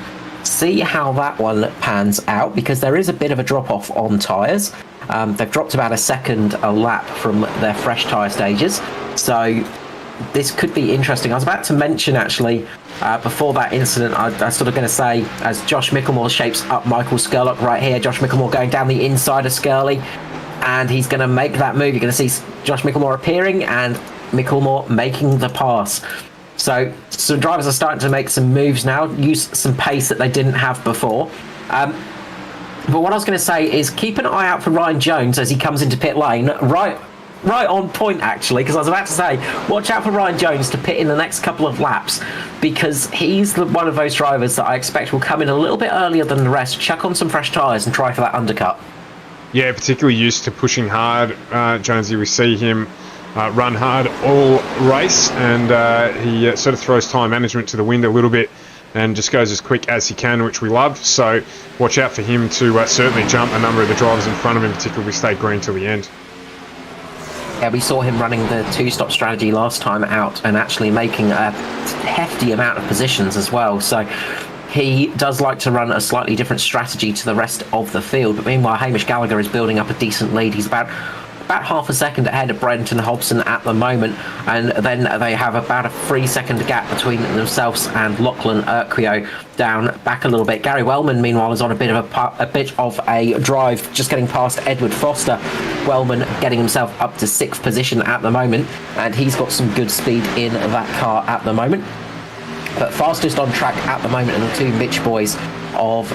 see how that one pans out, because there is a bit of a drop off on tyres. They've dropped about a second a lap from their fresh tyre stages, so this could be interesting. I was about to mention, actually, before that incident, I was sort of going to say, as Josh Micklemore shapes up Michael Skurlock right here, Josh Micklemore going down the inside of Skurley, and he's going to make that move. You're going to see Josh Micklemore appearing and Micklemore making the pass. So drivers are starting to make some moves now, use some pace that they didn't have before. But what I was going to say is keep an eye out for Ryan Jones as he comes into pit lane. Right on point, actually, because I was about to say, watch out for Ryan Jones to pit in the next couple of laps, because he's one of those drivers that I expect will come in a little bit earlier than the rest, chuck on some fresh tyres and try for that undercut. Yeah, particularly used to pushing hard, Jonesy. We see him run hard all race, and he sort of throws time management to the wind a little bit and just goes as quick as he can, which we love. So watch out for him to certainly jump a number of the drivers in front of him, particularly if we stay green till the end. Yeah, we saw him running the two-stop strategy last time out and actually making a hefty amount of positions as well. So he does like to run a slightly different strategy to the rest of the field. But meanwhile, Hamish Gallagher is building up a decent lead. He's about half a second ahead of Brenton Hobson at the moment, and then they have about a 3-second gap between themselves and Lachlan Urquio down back a little bit. Gary Wellman, meanwhile, is on a bit of a drive, just getting past Edward Foster. Wellman getting himself up to 6th position at the moment, and he's got some good speed in that car at the moment. But fastest on track at the moment are the two Mitch boys of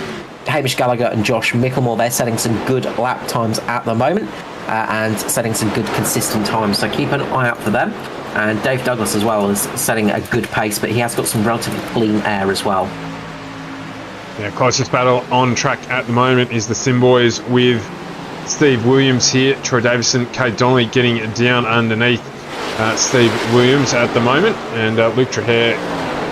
Hamish Gallagher and Josh Micklemore. They're setting some good lap times at the moment. And setting some good consistent times, so keep an eye out for them. And Dave Douglas as well is setting a good pace, but he has got some relatively clean air as well. Yeah, closest battle on track at the moment is the Sim Boys with Steve Williams here, Troy Davison, Kate Donnelly getting down underneath Steve Williams at the moment, and Luke Trahere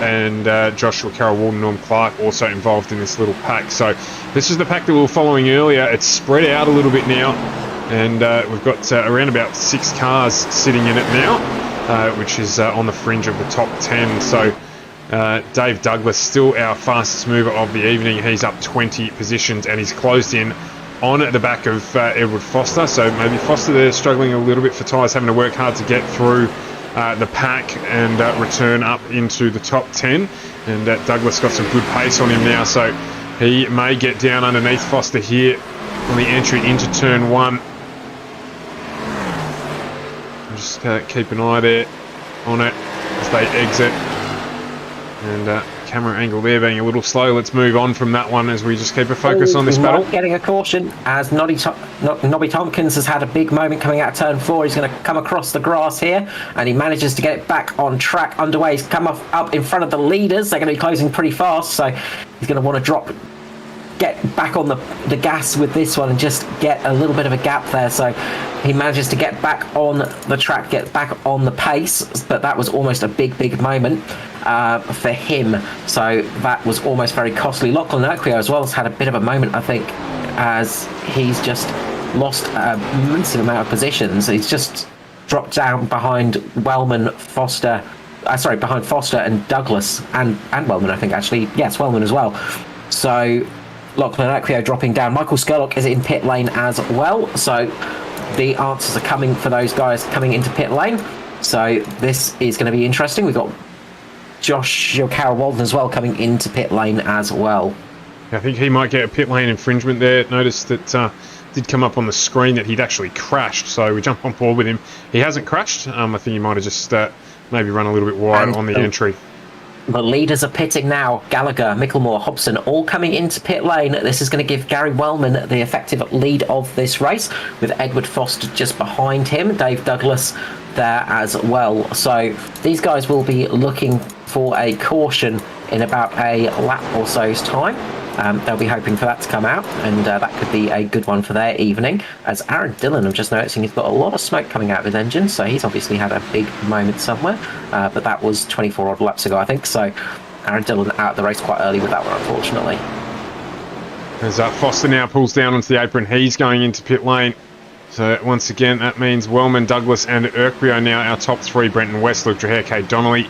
and Joshua Carroll Walden, Norm Clark also involved in this little pack. So this is the pack that we were following earlier. It's spread out a little bit now, and we've got around about 6 cars sitting in it now, which is on the fringe of the top 10. So Dave Douglas, still our fastest mover of the evening. He's up 20 positions, and he's closed in on the back of Edward Foster. So maybe Foster there struggling a little bit for tyres, having to work hard to get through the pack and return up into the top 10. And Douglas got some good pace on him now, so he may get down underneath Foster here on the entry into turn 1. Just keep an eye there on it as they exit, and camera angle there being a little slow. Let's move on from that one as we just keep a focus on this battle. Getting a caution as Nobby Tompkins has had a big moment coming out of turn 4. He's going to come across the grass here, and he manages to get it back on track underway. He's come up in front of the leaders. They're going to be closing pretty fast, so he's going to want to get back on the gas with this one and just get a little bit of a gap there. So he manages to get back on the track, get back on the pace, but that was almost a big moment for him. So that was almost very costly. Lachlan Urquio as well has had a bit of a moment, I think, as he's just lost a massive amount of positions. He's just dropped down behind behind Foster and Douglas and Wellman, I think, actually. Yes, Wellman as well. So Lachlan Urquio dropping down. Michael Skurlock is in pit lane as well. So the answers are coming for those guys coming into pit lane. So this is going to be interesting. We've got Joshua Carroll Walden as well coming into pit lane as well. I think he might get a pit lane infringement there. Notice that did come up on the screen that he'd actually crashed. So we jump on board with him. He hasn't crashed. I think he might have just maybe run a little bit wide on the entry. The leaders are pitting now. Gallagher, Micklemore, Hobson all coming into pit lane. This is going to give Gary Wellman the effective lead of this race, with Edward Foster just behind him. Dave Douglas there as well. So these guys will be looking for a caution in about a lap or so's time. They'll be hoping for that to come out, and that could be a good one for their evening. As Aaron Dillon, I'm just noticing he's got a lot of smoke coming out of his engine, so he's obviously had a big moment somewhere, but that was 24 odd laps ago, I think. So Aaron Dillon out of the race quite early with that one, unfortunately. As Foster now pulls down onto the apron, he's going into pit lane. So once again, that means Wellman, Douglas and Erkby are now our top three. Brenton West, Luke Trahere, Kate Donnelly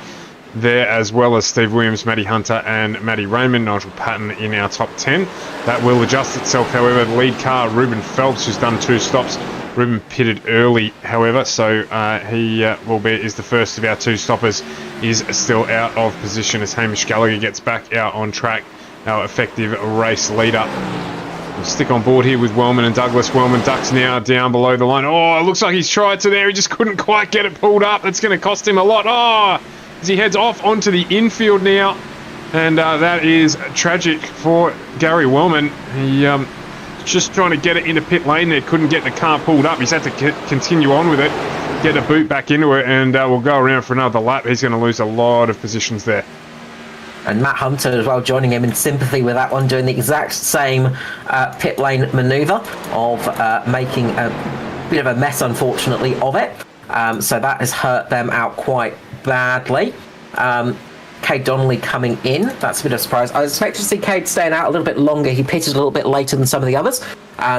there, as well as Steve Williams, Matty Hunter and Matty Raymond. Nigel Patton in our top 10. That will adjust itself, however. The lead car, Ruben Phelps, who's done 2 stops. Ruben pitted early, however, so he is the first of our 2 stoppers, is still out of position as Hamish Gallagher gets back out on track, our effective race leader. We'll stick on board here with Wellman and Douglas. Wellman ducks now down below the line. Oh, it looks like he's tried to there. He just couldn't quite get it pulled up. That's going to cost him a lot. Oh, as he heads off onto the infield now. And that is tragic for Gary Wellman. He just trying to get it into pit lane there. Couldn't get the car pulled up. He's had to continue on with it. Get a boot back into it. And we'll go around for another lap. He's going to lose a lot of positions there. And Matt Hunter as well joining him in sympathy with that one, doing the exact same pit lane manoeuvre of making a bit of a mess, unfortunately, of it. So that has hurt them out quite badly. Cade Donnelly coming in. That's a bit of a surprise. I was expecting to see Cade staying out a little bit longer. He pitted a little bit later than some of the others.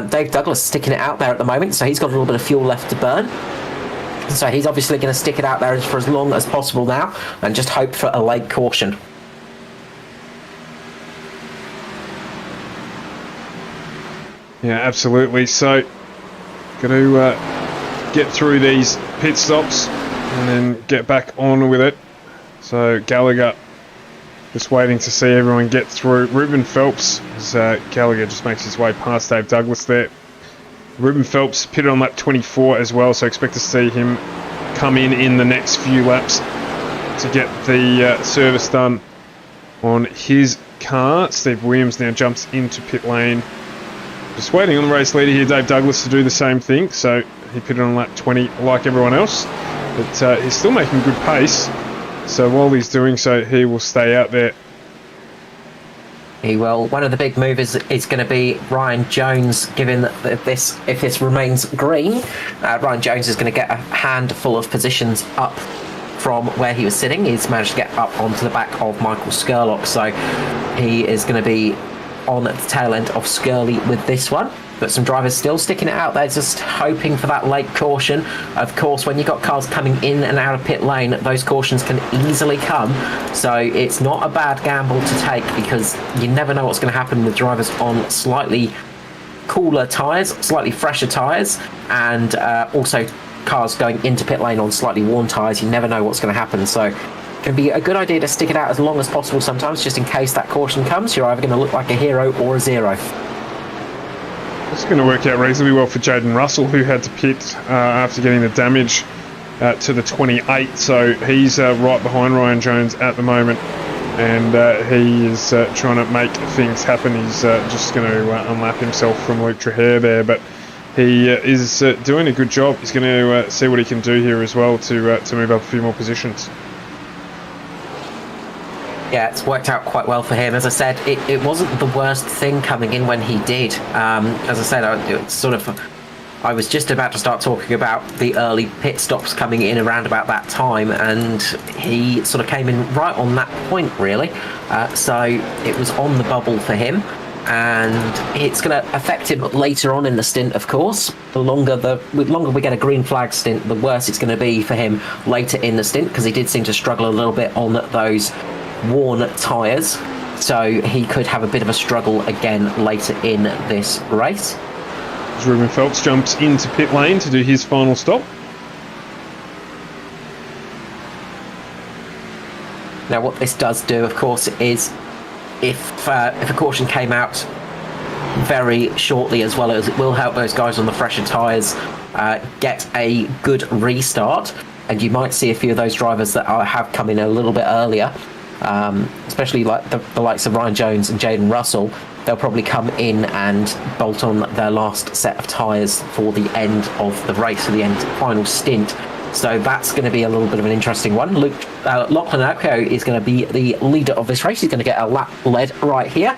Dave Douglas sticking it out there at the moment, so he's got a little bit of fuel left to burn. So he's obviously going to stick it out there for as long as possible now and just hope for a late caution. Yeah, absolutely. So, got to get through these pit stops and then get back on with it. So, Gallagher just waiting to see everyone get through. Ruben Phelps, as Gallagher just makes his way past Dave Douglas there. Ruben Phelps pitted on lap 24 as well, so expect to see him come in the next few laps to get the service done on his car. Steve Williams now jumps into pit lane. Just waiting on the race leader here, Dave Douglas, to do the same thing. So he pitted on lap 20 like everyone else. But he's still making good pace. So while he's doing so, he will stay out there. He will. One of the big movers is going to be Ryan Jones, given that if this remains green, Ryan Jones is going to get a handful of positions up from where he was sitting. He's managed to get up onto the back of Michael Skurlock. So he is going to be on the tail end of Skirley with this one, but some drivers still sticking it out there, just hoping for that late caution. Of course, when you've got cars coming in and out of pit lane, those cautions can easily come, so it's not a bad gamble to take, because you never know what's going to happen with drivers on slightly cooler tyres, slightly fresher tyres, and also cars going into pit lane on slightly worn tyres. You never know what's going to happen, so it can be a good idea to stick it out as long as possible sometimes, just in case that caution comes. You're either going to look like a hero or a zero. It's going to work out reasonably well for Jaden Russell, who had to pit after getting the damage to the 28. So he's right behind Ryan Jones at the moment, and he is trying to make things happen. He's just going to unlap himself from Luke Trahere there, but he is doing a good job. He's going to see what he can do here as well to move up a few more positions. Yeah, it's worked out quite well for him. As I said, it wasn't the worst thing coming in when he did. As I said, I was just about to start talking about the early pit stops coming in around about that time, and he sort of came in right on that point, really. So it was on the bubble for him, and it's going to affect him later on in the stint, of course. The longer we get a green flag stint, the worse it's going to be for him later in the stint, because he did seem to struggle a little bit on those worn tyres, so he could have a bit of a struggle again later in this race. As Ruben Phelps jumps into pit lane to do his final stop. Now what this does do, of course, is if a caution came out very shortly, as well as it will help those guys on the fresher tyres get a good restart, and you might see a few of those drivers that have come in a little bit earlier, especially like the likes of Ryan Jones and Jaden Russell. They'll probably come in and bolt on their last set of tyres for the end of the race, for the final stint. So that's going to be a little bit of an interesting one. Lachlan Alco is going to be the leader of this race. He's going to get a lap led right here,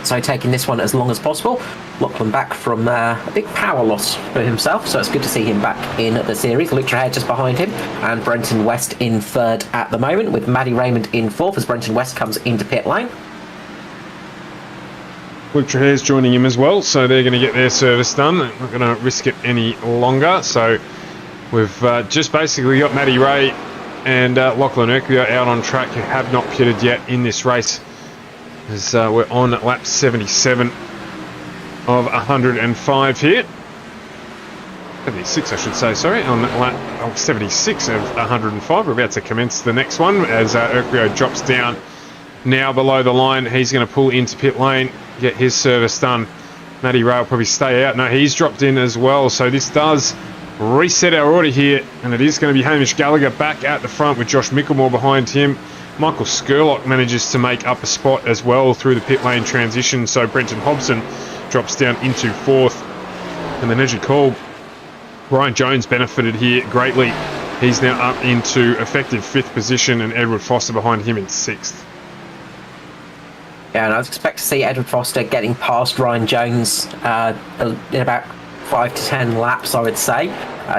so taking this one as long as possible. Lachlan back from a big power loss for himself, so it's good to see him back in the series. Luke Trahere just behind him, and Brenton West in third at the moment, with Matty Raymond in fourth as Brenton West comes into pit lane. Luke Trahare's joining him as well, so they're going to get their service done. They're not going to risk it any longer. So we've just basically got Matty Ray and Lachlan Urquhart out on track, who have not pitted yet in this race, as we're on lap 77 of 105 here. 76, I should say, sorry, on lap 76 of 105. We're about to commence the next one as Urquhart drops down now below the line. He's going to pull into pit lane, get his service done. Matty Ray will probably stay out. No, he's dropped in as well, so this does reset our order here, and it is going to be Hamish Gallagher back at the front with Josh Mickelmore behind him. Michael Skurlock manages to make up a spot as well through the pit lane transition, so Brenton Hobson drops down into 4th. And then, as you call, Ryan Jones benefited here greatly. He's now up into effective 5th position, and Edward Foster behind him in 6th. Yeah, and I was expect to see Edward Foster getting past Ryan Jones in about 5 to 10 laps, I would say.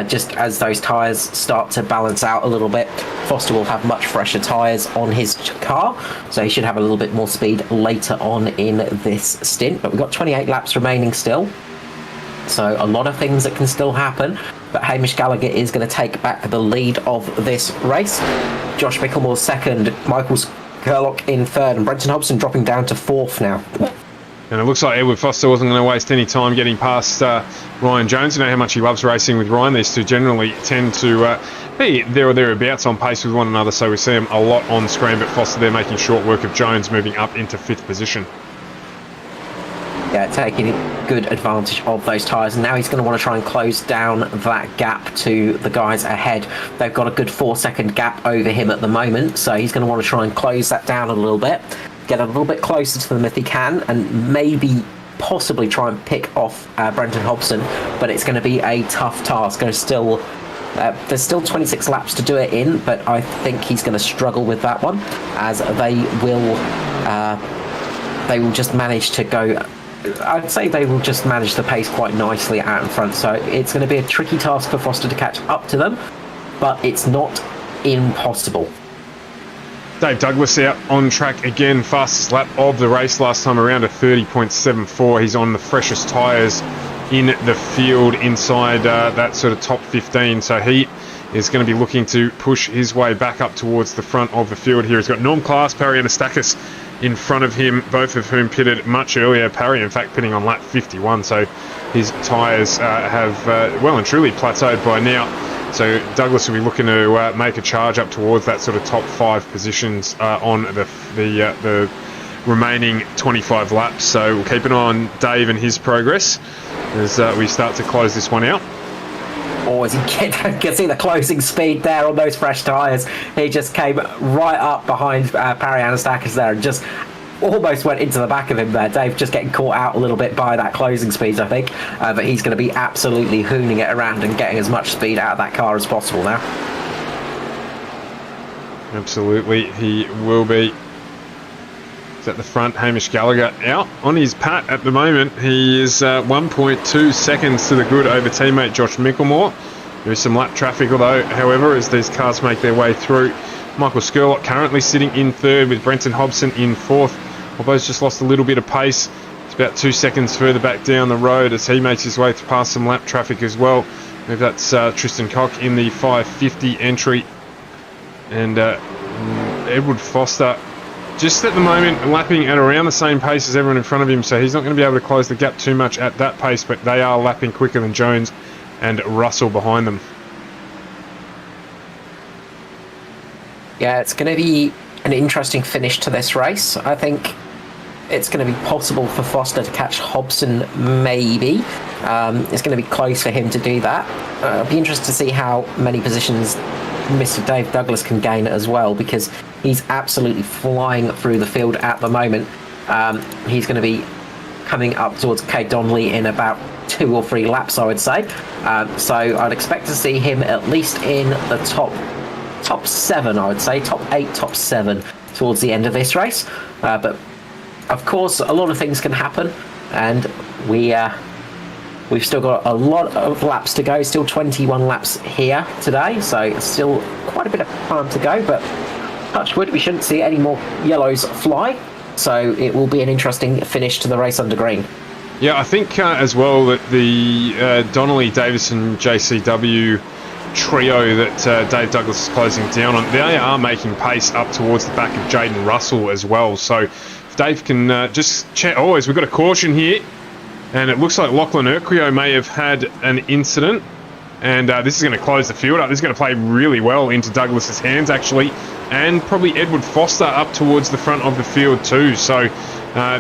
Just as those tyres start to balance out a little bit, Foster will have much fresher tyres on his car, so he should have a little bit more speed later on in this stint. But we've got 28 laps remaining still, so a lot of things that can still happen. But Hamish Gallagher is going to take back the lead of this race. Josh Mickelmore's 2nd, Michael Skurlock in 3rd, and Brenton Hobson dropping down to 4th now. And it looks like Edward Foster wasn't going to waste any time getting past Ryan Jones. You know how much he loves racing with Ryan. These two generally tend to be there or thereabouts on pace with one another, so we see him a lot on screen. But Foster there making short work of Jones, moving up into 5th position. Yeah, taking good advantage of those tyres. And now he's going to want to try and close down that gap to the guys ahead. They've got a good 4-second gap over him at the moment, so he's going to want to try and close that down a little bit. Get a little bit closer to them if he can, and maybe possibly try and pick off Brenton Hobson, but it's going to be a tough task. There's still 26 laps to do it in, but I think he's going to struggle with that one, as they will just manage to go. I'd say they will just manage the pace quite nicely out in front, so it's going to be a tricky task for Foster to catch up to them, but it's not impossible. Dave Douglas out on track again, fastest lap of the race last time around, a 30.74. He's on the freshest tyres in the field inside that sort of top 15, so he is going to be looking to push his way back up towards the front of the field here. He's got Norm Class, Parry Anastakis in front of him, both of whom pitted much earlier. Parry, in fact, pitting on lap 51, so his tyres have well and truly plateaued by now. So Douglas will be looking to make a charge up towards that sort of top 5 positions on the remaining 25 laps. So we'll keep an eye on Dave and his progress as we start to close this one out. Oh, as you can see the closing speed there on those fresh tyres. He just came right up behind Parry Anastakis there and just almost went into the back of him there. Dave just getting caught out a little bit by that closing speed, I think. But he's going to be absolutely hooning it around and getting as much speed out of that car as possible now. Absolutely, he will be. He's at the front. Hamish Gallagher out on his pat at the moment. He is 1.2 seconds to the good over teammate Josh Mickelmore. There is some lap traffic, however, as these cars make their way through. Michael Skurlock currently sitting in 3rd with Brenton Hobson in 4th. Albo's just lost a little bit of pace. It's about 2 seconds further back down the road as he makes his way past some lap traffic as well. Maybe that's Tristan Koch in the 550 entry. And Edward Foster just at the moment lapping at around the same pace as everyone in front of him, so he's not going to be able to close the gap too much at that pace, but they are lapping quicker than Jones and Russell behind them. Yeah, it's going to be an interesting finish to this race. I think it's going to be possible for Foster to catch Hobson, maybe. It's going to be close for him to do that. I'll be interested to see how many positions Mr. Dave Douglas can gain as well, because he's absolutely flying through the field at the moment. He's going to be coming up towards Kate Donnelly in about 2 or 3 laps, I would say. So I'd expect to see him at least in the top 7, I would say, top 8, top 7 towards the end of this race. But of course, a lot of things can happen, and we've still got a lot of laps to go. Still 21 laps here today, so still quite a bit of time to go. But touch wood, we shouldn't see any more yellows fly. So it will be an interesting finish to the race under green. Yeah, I think as well that the Donnelly, Davison, JCW trio that Dave Douglas is closing down on, they are making pace up towards the back of Jaden Russell as well. So if Dave can just check... Oh, we've got a caution here. And it looks like Lachlan Urquio may have had an incident. And this is going to close the field up. This is going to play really well into Douglas's hands, actually. And probably Edward Foster up towards the front of the field too. So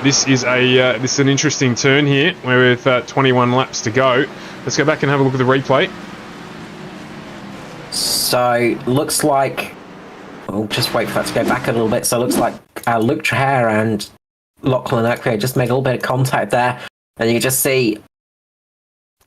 this is an interesting turn here, with 21 laps to go. Let's go back and have a look at the replay. So looks like... We'll just wait for that to go back a little bit. So it looks like Luke Traher and Lachlan Urquio just made a little bit of contact there. And you can just see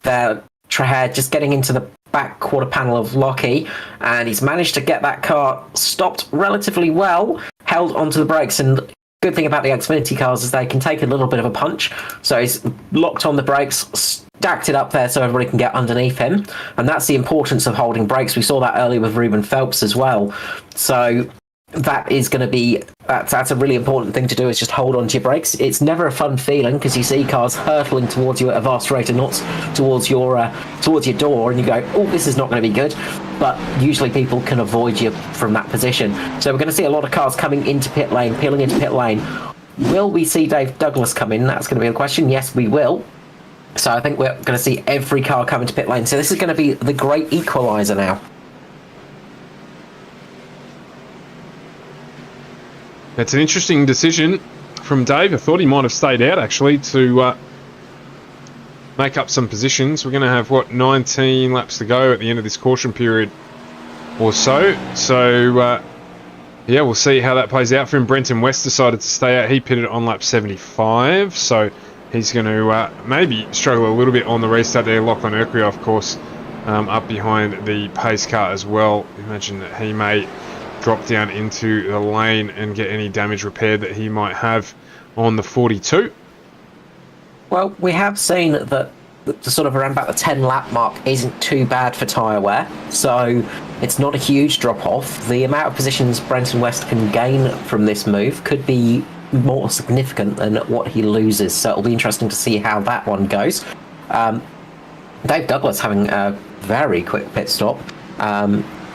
Traher just getting into the back quarter panel of Lockie, and he's managed to get that car stopped relatively well, held onto the brakes. And good thing about the Xfinity cars is they can take a little bit of a punch. So he's locked on the brakes, stacked it up there so everybody can get underneath him. And that's the importance of holding brakes. We saw that earlier with Ruben Phelps as well. So that is going to be... That's a really important thing to do, is just hold on to your brakes. It's never a fun feeling because you see cars hurtling towards you at a vast rate of knots towards your door, and you go, oh, this is not going to be good. But usually people can avoid you from that position. So we're going to see a lot of cars coming into pit lane, peeling into pit lane. Will we see Dave Douglas come in? That's going to be the question. Yes, we will. So I think we're going to see every car come into pit lane. So this is going to be the great equaliser now. It's an interesting decision from Dave. I thought he might have stayed out, actually, to make up some positions. We're going to have, 19 laps to go at the end of this caution period or so. So, yeah, we'll see how that plays out for him. Brenton West decided to stay out. He pitted on lap 75, so he's going to maybe struggle a little bit on the restart there. Lachlan Urquio, of course, up behind the pace car as well. Imagine that he may drop down into the lane and get any damage repaired that he might have on the 42. Well, we have seen that the sort of around about the 10 lap mark isn't too bad for tyre wear, so it's not a huge drop off. The amount of positions Brenton West can gain from this move could be more significant than what he loses, so it'll be interesting to see how that one goes. Dave Douglas having a very quick pit stop,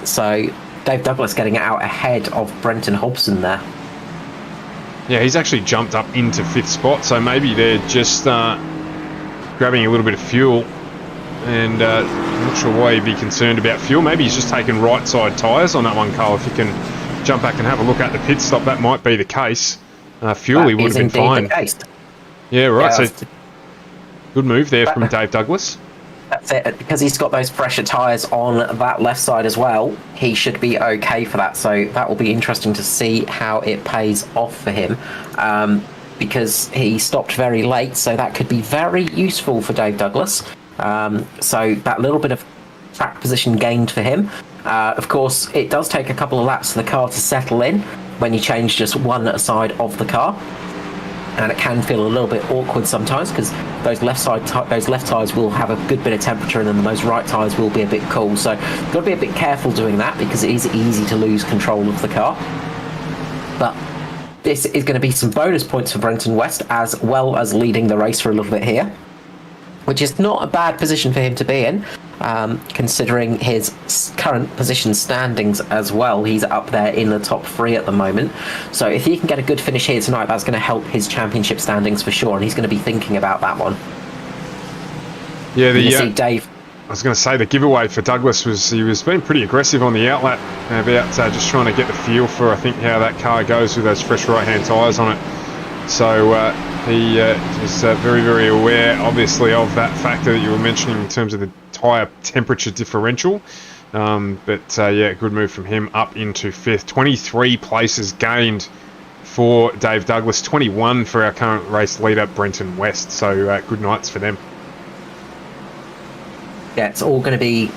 so Dave Douglas getting out ahead of Brenton Hobson there. Yeah, he's actually jumped up into 5th spot, so maybe they're just grabbing a little bit of fuel. And I'm not sure why he'd be concerned about fuel. Maybe he's just taken right side tyres on that one, Carl. If you can jump back and have a look at the pit stop, that might be the case. Fuel, he would have been fine. Yeah, right. Yeah, so good move there from Dave Douglas. That's it. Because he's got those fresher tyres on that left side as well, he should be okay for that. So that will be interesting to see how it pays off for him. Because he stopped very late, so that could be very useful for Dave Douglas. So that little bit of track position gained for him. Of course, it does take a couple of laps for the car to settle in when you change just one side of the car. And it can feel a little bit awkward sometimes because those left tyres will have a good bit of temperature in them, and those right tyres will be a bit cool. So you've got to be a bit careful doing that because it is easy to lose control of the car. But this is going to be some bonus points for Brenton West, as well as leading the race for a little bit here, which is not a bad position for him to be in, considering his current position standings as well. He's up there in the top 3 at the moment. So if he can get a good finish here tonight, that's going to help his championship standings for sure, and he's going to be thinking about that one. Yeah, you see Dave. I was going to say the giveaway for Douglas was he was being pretty aggressive on the outlap about just trying to get the feel for, I think, how that car goes with those fresh right-hand tyres on it. So he was very, very aware, obviously, of that factor that you were mentioning in terms of the tyre temperature differential. Yeah, good move from him up into 5th. 23 places gained for Dave Douglas, 21 for our current race leader, Brenton West. So good nights for them. Yeah, it's going to be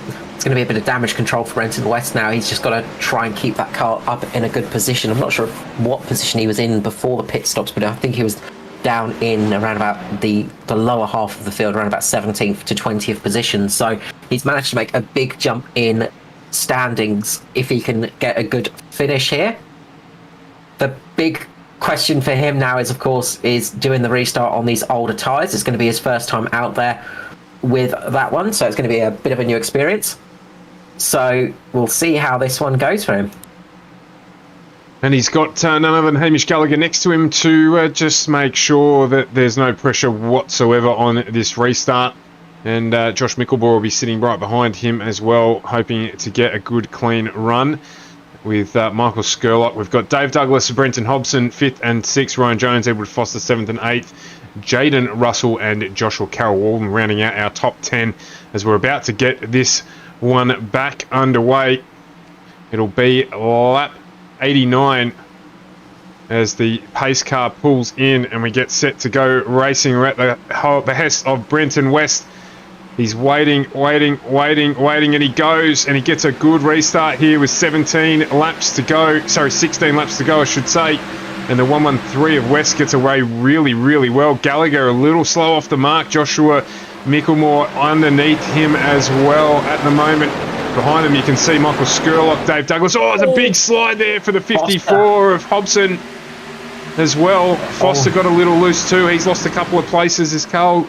a bit of damage control for Brenton West now. He's just got to try and keep that car up in a good position. I'm not sure what position he was in before the pit stops, but I think he was down in around about the lower half of the field, around about 17th to 20th position. So he's managed to make a big jump in standings if he can get a good finish here. The big question for him now is, of course, is doing the restart on these older tyres. It's going to be his first time out there with that one, so it's going to be a bit of a new experience. So we'll see how this one goes for him. And he's got none other than Hamish Gallagher next to him to just make sure that there's no pressure whatsoever on this restart. And Josh Mickelmore will be sitting right behind him as well, hoping to get a good, clean run. With Michael Skurlock, we've got Dave Douglas, Brenton Hobson, 5th and 6th. Ryan Jones, Edward Foster, 7th and 8th. Jaden Russell and Joshua Carroll-Walden rounding out our top 10 as we're about to get this one back underway. It'll be lap 89 as the pace car pulls in and we get set to go racing. We're at the behest of Brenton West. He's waiting, and he goes, and he gets a good restart here with 16 laps to go, I should say. And the 113 of West gets away really well. Gallagher a little slow off the mark. Joshua Mickelmore underneath him as well at the moment. Behind him you can see Michael Skurlock, Dave Douglas. Oh, there's a big slide there for the 54 of Hobson as well. Foster got a little loose too. He's lost a couple of places, as Carl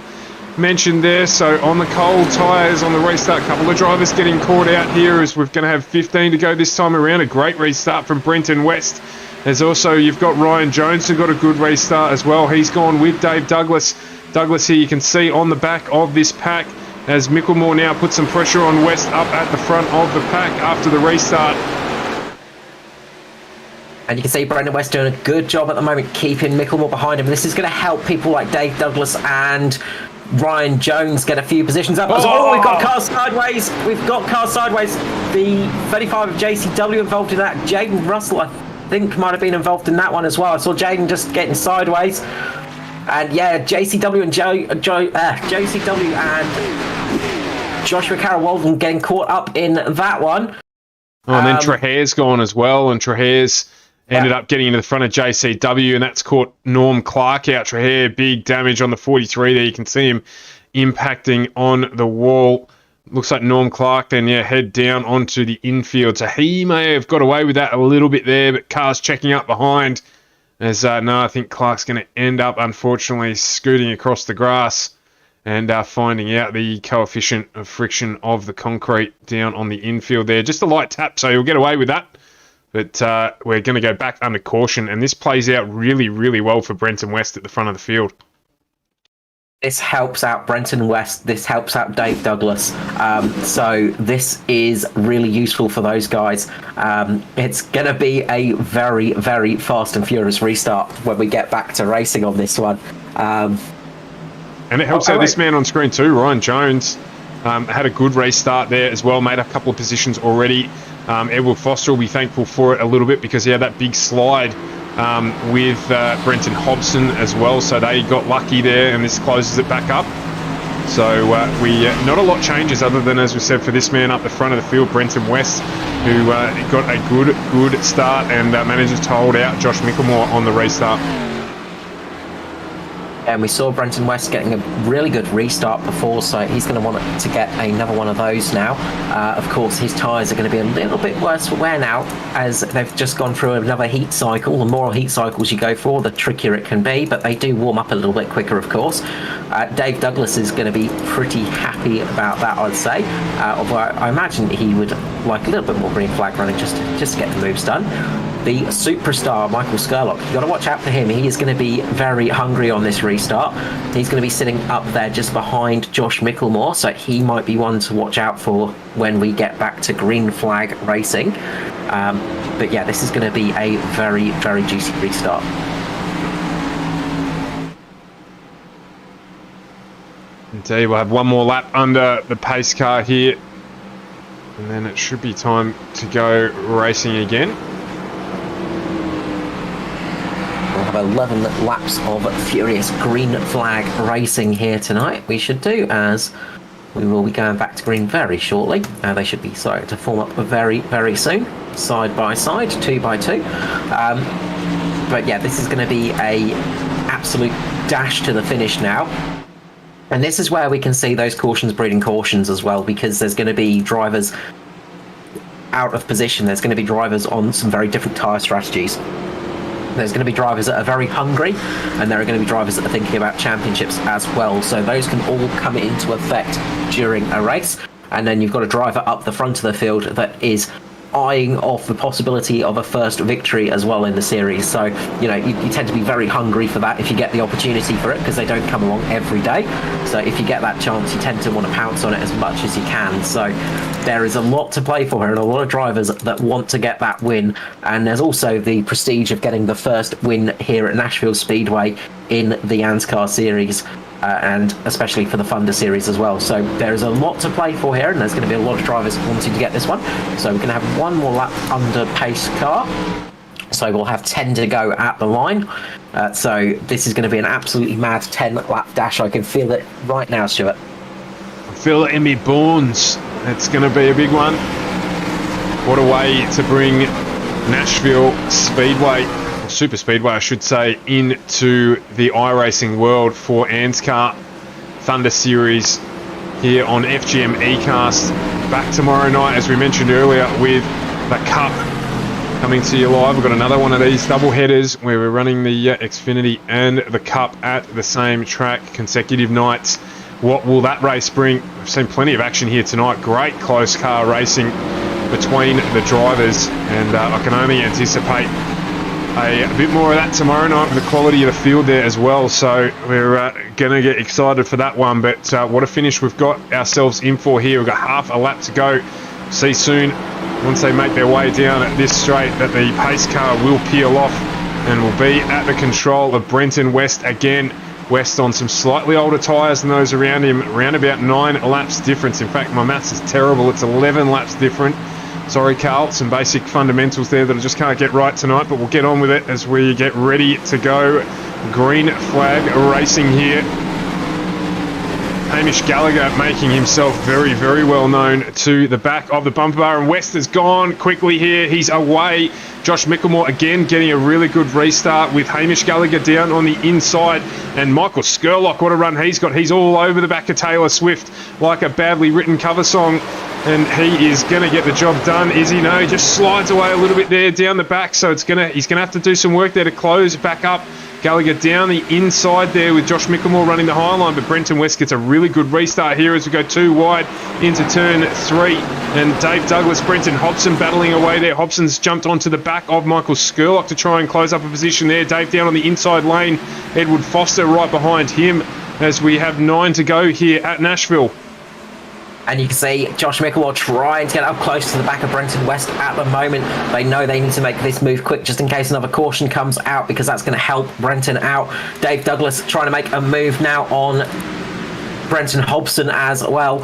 mentioned there. So on the cold tyres on the restart, a couple of drivers getting caught out here as we're going to have 15 to go this time around. A great restart from Brenton West. There's also, you've got Ryan Jones who got a good restart as well. He's gone with Dave Douglas. Douglas here you can see on the back of this pack as Mickelmore now puts some pressure on West up at the front of the pack after the restart. And you can see Brendan West doing a good job at the moment, keeping Mickelmore behind him. This is going to help people like Dave Douglas and Ryan Jones get a few positions up. Oh, we've got cars sideways. The 35 of JCW involved in that. Jaden Russell, I think, might have been involved in that one as well. I saw Jaden just getting sideways. And yeah, JCW and JCW and Joshua Carroll-Walden getting caught up in that one. Oh, and then Trahare's gone as well, and Trahare's ended up getting into the front of JCW, and that's caught Norm Clark out. Trahere, big damage on the 43 there. You can see him impacting on the wall. Looks like Norm Clark then, head down onto the infield. So he may have got away with that a little bit there, but cars checking up behind. As no, I think Clark's going to end up, unfortunately, scooting across the grass and finding out the coefficient of friction of the concrete down on the infield there. Just a light tap, so he'll get away with that. But we're going to go back under caution, and this plays out really well for Brenton West at the front of the field. This helps out Brenton West. This helps out Dave Douglas. So this is really useful for those guys. It's going to be a very fast and furious restart when we get back to racing on this one. And it helps out this man on screen too, Ryan Jones. Had a good restart there as well, made a couple of positions already. Edward Foster will be thankful for it a little bit because he had that big slide with Brenton Hobson as well, so they got lucky there, and this closes it back up. So not a lot changes other than, as we said, for this man up the front of the field, Brenton West, who got a good start and manages to hold out Josh Mickelmore on the restart. And we saw Brenton West getting a really good restart before, so he's going to want to get another one of those now. Of course, his tyres are going to be a little bit worse for wear now, as they've just gone through another heat cycle. The more heat cycles you go for, the trickier it can be, but they do warm up a little bit quicker, of course. Dave Douglas is going to be pretty happy about that, I'd say. Although I imagine he would like a little bit more green flag running just to get the moves done. The superstar, Michael Skurlock, you've got to watch out for him. He is going to be very hungry on this restart. He's going to be sitting up there just behind Josh Mickelmore, so he might be one to watch out for when we get back to green flag racing. But yeah, this is going to be a very juicy restart. Indeed, we'll have one more lap under the pace car here, and then it should be time to go racing again. 11 laps of furious green flag racing here tonight. We should do, as we will be going back to green very shortly. They should be starting to form up very soon, side by side, 2 by 2. But yeah, this is going to be a absolute dash to the finish now. And this is where we can see those cautions breeding cautions as well, because there's going to be drivers out of position. There's going to be drivers on some very different tyre strategies. There's going to be drivers that are very hungry, and there are going to be drivers that are thinking about championships as well. So those can all come into effect during a race. And then you've got a driver up the front of the field that is eyeing off the possibility of a first victory as well in the series. So, you know, you tend to be very hungry for that if you get the opportunity for it, because they don't come along every day. So if you get that chance, you tend to want to pounce on it as much as you can. So there is a lot to play for here, and a lot of drivers that want to get that win. And there's also the prestige of getting the first win here at Nashville Speedway in the ANZCAR series. And especially for the Thunder series as well. So there is a lot to play for here, and there's going to be a lot of drivers wanting to get this one. So we're going to have one more lap under pace car. So we'll have 10 to go at the line. So this is going to be an absolutely mad 10-lap dash. I can feel it right now, Stuart. I feel it in me bones. It's going to be a big one. What a way to bring Nashville Speedway, Super Speedway I should say, into the iRacing world for ANZCAR Thunder Series here on FGM eCast. Back tomorrow night, as we mentioned earlier, with the Cup coming to you live. We've got another one of these double headers where we're running the Xfinity and the Cup at the same track, consecutive nights. What will that race bring? We've seen plenty of action here tonight. Great close car racing between the drivers, and I can only anticipate a bit more of that tomorrow night with the quality of the field there as well. So we're going to get excited for that one. But what a finish we've got ourselves in for here. We've got half a lap to go. See soon, once they make their way down at this straight, that the pace car will peel off and will be at the control of Brenton West again. West on some slightly older tyres than those around him, around about 9 laps difference. In fact, my maths is terrible. It's 11 laps different. Sorry, Carl, some basic fundamentals there that I just can't get right tonight, but we'll get on with it as we get ready to go. Green flag racing here. Hamish Gallagher making himself very, very well known to the back of the bumper bar, and West has gone quickly here. He's away. Josh Mickelmore again getting a really good restart with Hamish Gallagher down on the inside, and Michael Skurlock, what a run he's got. He's all over the back of Taylor Swift like a badly written cover song, and he is going to get the job done, is he? No, he just slides away a little bit there down the back, so he's going to have to do some work there to close back up. Gallagher down the inside there with Josh Mickelmore running the high line, but Brenton West gets a really good restart here as we go 2 wide into turn 3, and Dave Douglas, Brenton Hobson battling away there. Hobson's jumped onto the back of Michael Skurlock to try and close up a position there. Dave down on the inside lane, Edward Foster right behind him as we have 9 to go here at Nashville. And you can see Josh Mickelmore trying to get up close to the back of Brenton West at the moment. They know they need to make this move quick just in case another caution comes out, because that's going to help Brenton out. Dave Douglas trying to make a move now on Brenton Hobson as well.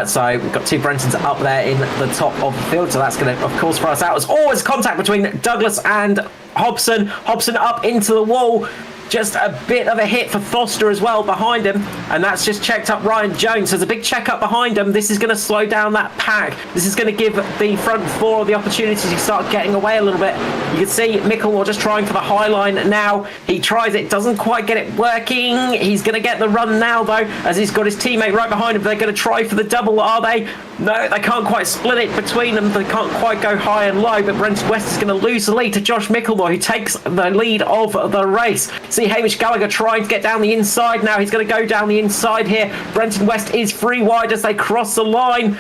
So we've got 2 Brentons up there in the top of the field. So that's going to, of course, for us out. As always, contact between Douglas and Hobson. Hobson up into the wall. Just a bit of a hit for Foster as well behind him, and that's just checked up Ryan Jones. There's a big check up behind him. This is going to slow down that pack. This is going to give the front 4 the opportunity to start getting away a little bit. You can see Mickelmore just trying for the high line now. He tries it, doesn't quite get it working. He's going to get the run now though, as he's got his teammate right behind him. They're going to try for the double, are they? No, they can't quite split it between them. They can't quite go high and low, but Brenton West is going to lose the lead to Josh Mickelmore, who takes the lead of the race. See Hamish Gallagher trying to get down the inside now. He's going to go down the inside here. Brenton West is free wide as they cross the line.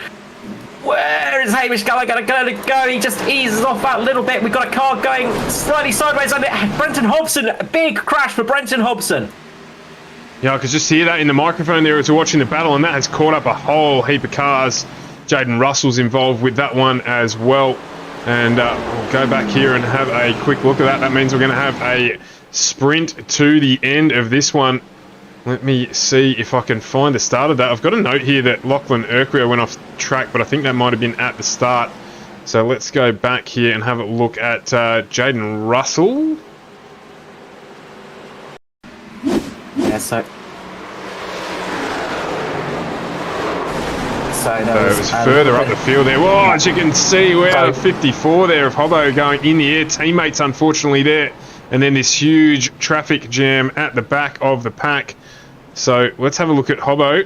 Where is Hamish Gallagher going to go? He just eases off that little bit. We've got a car going slightly sideways. Brenton Hobson, a big crash for Brenton Hobson. Yeah, I could just hear that in the microphone there as we're watching the battle, and that has caught up a whole heap of cars. Jaden Russell's involved with that one as well. And we'll go back here and have a quick look at that. That means we're going to have a sprint to the end of this one. Let me see if I can find the start of that. I've got a note here that Lachlan Urquhart went off track, but I think that might have been at the start. So let's go back here and have a look at Jaden Russell. Yeah, so it was further up the field there. Whoa, as you can see, we're at 54 there of Hobbo going in the air. Teammates, unfortunately, there. And then this huge traffic jam at the back of the pack. So let's have a look at Hobbo.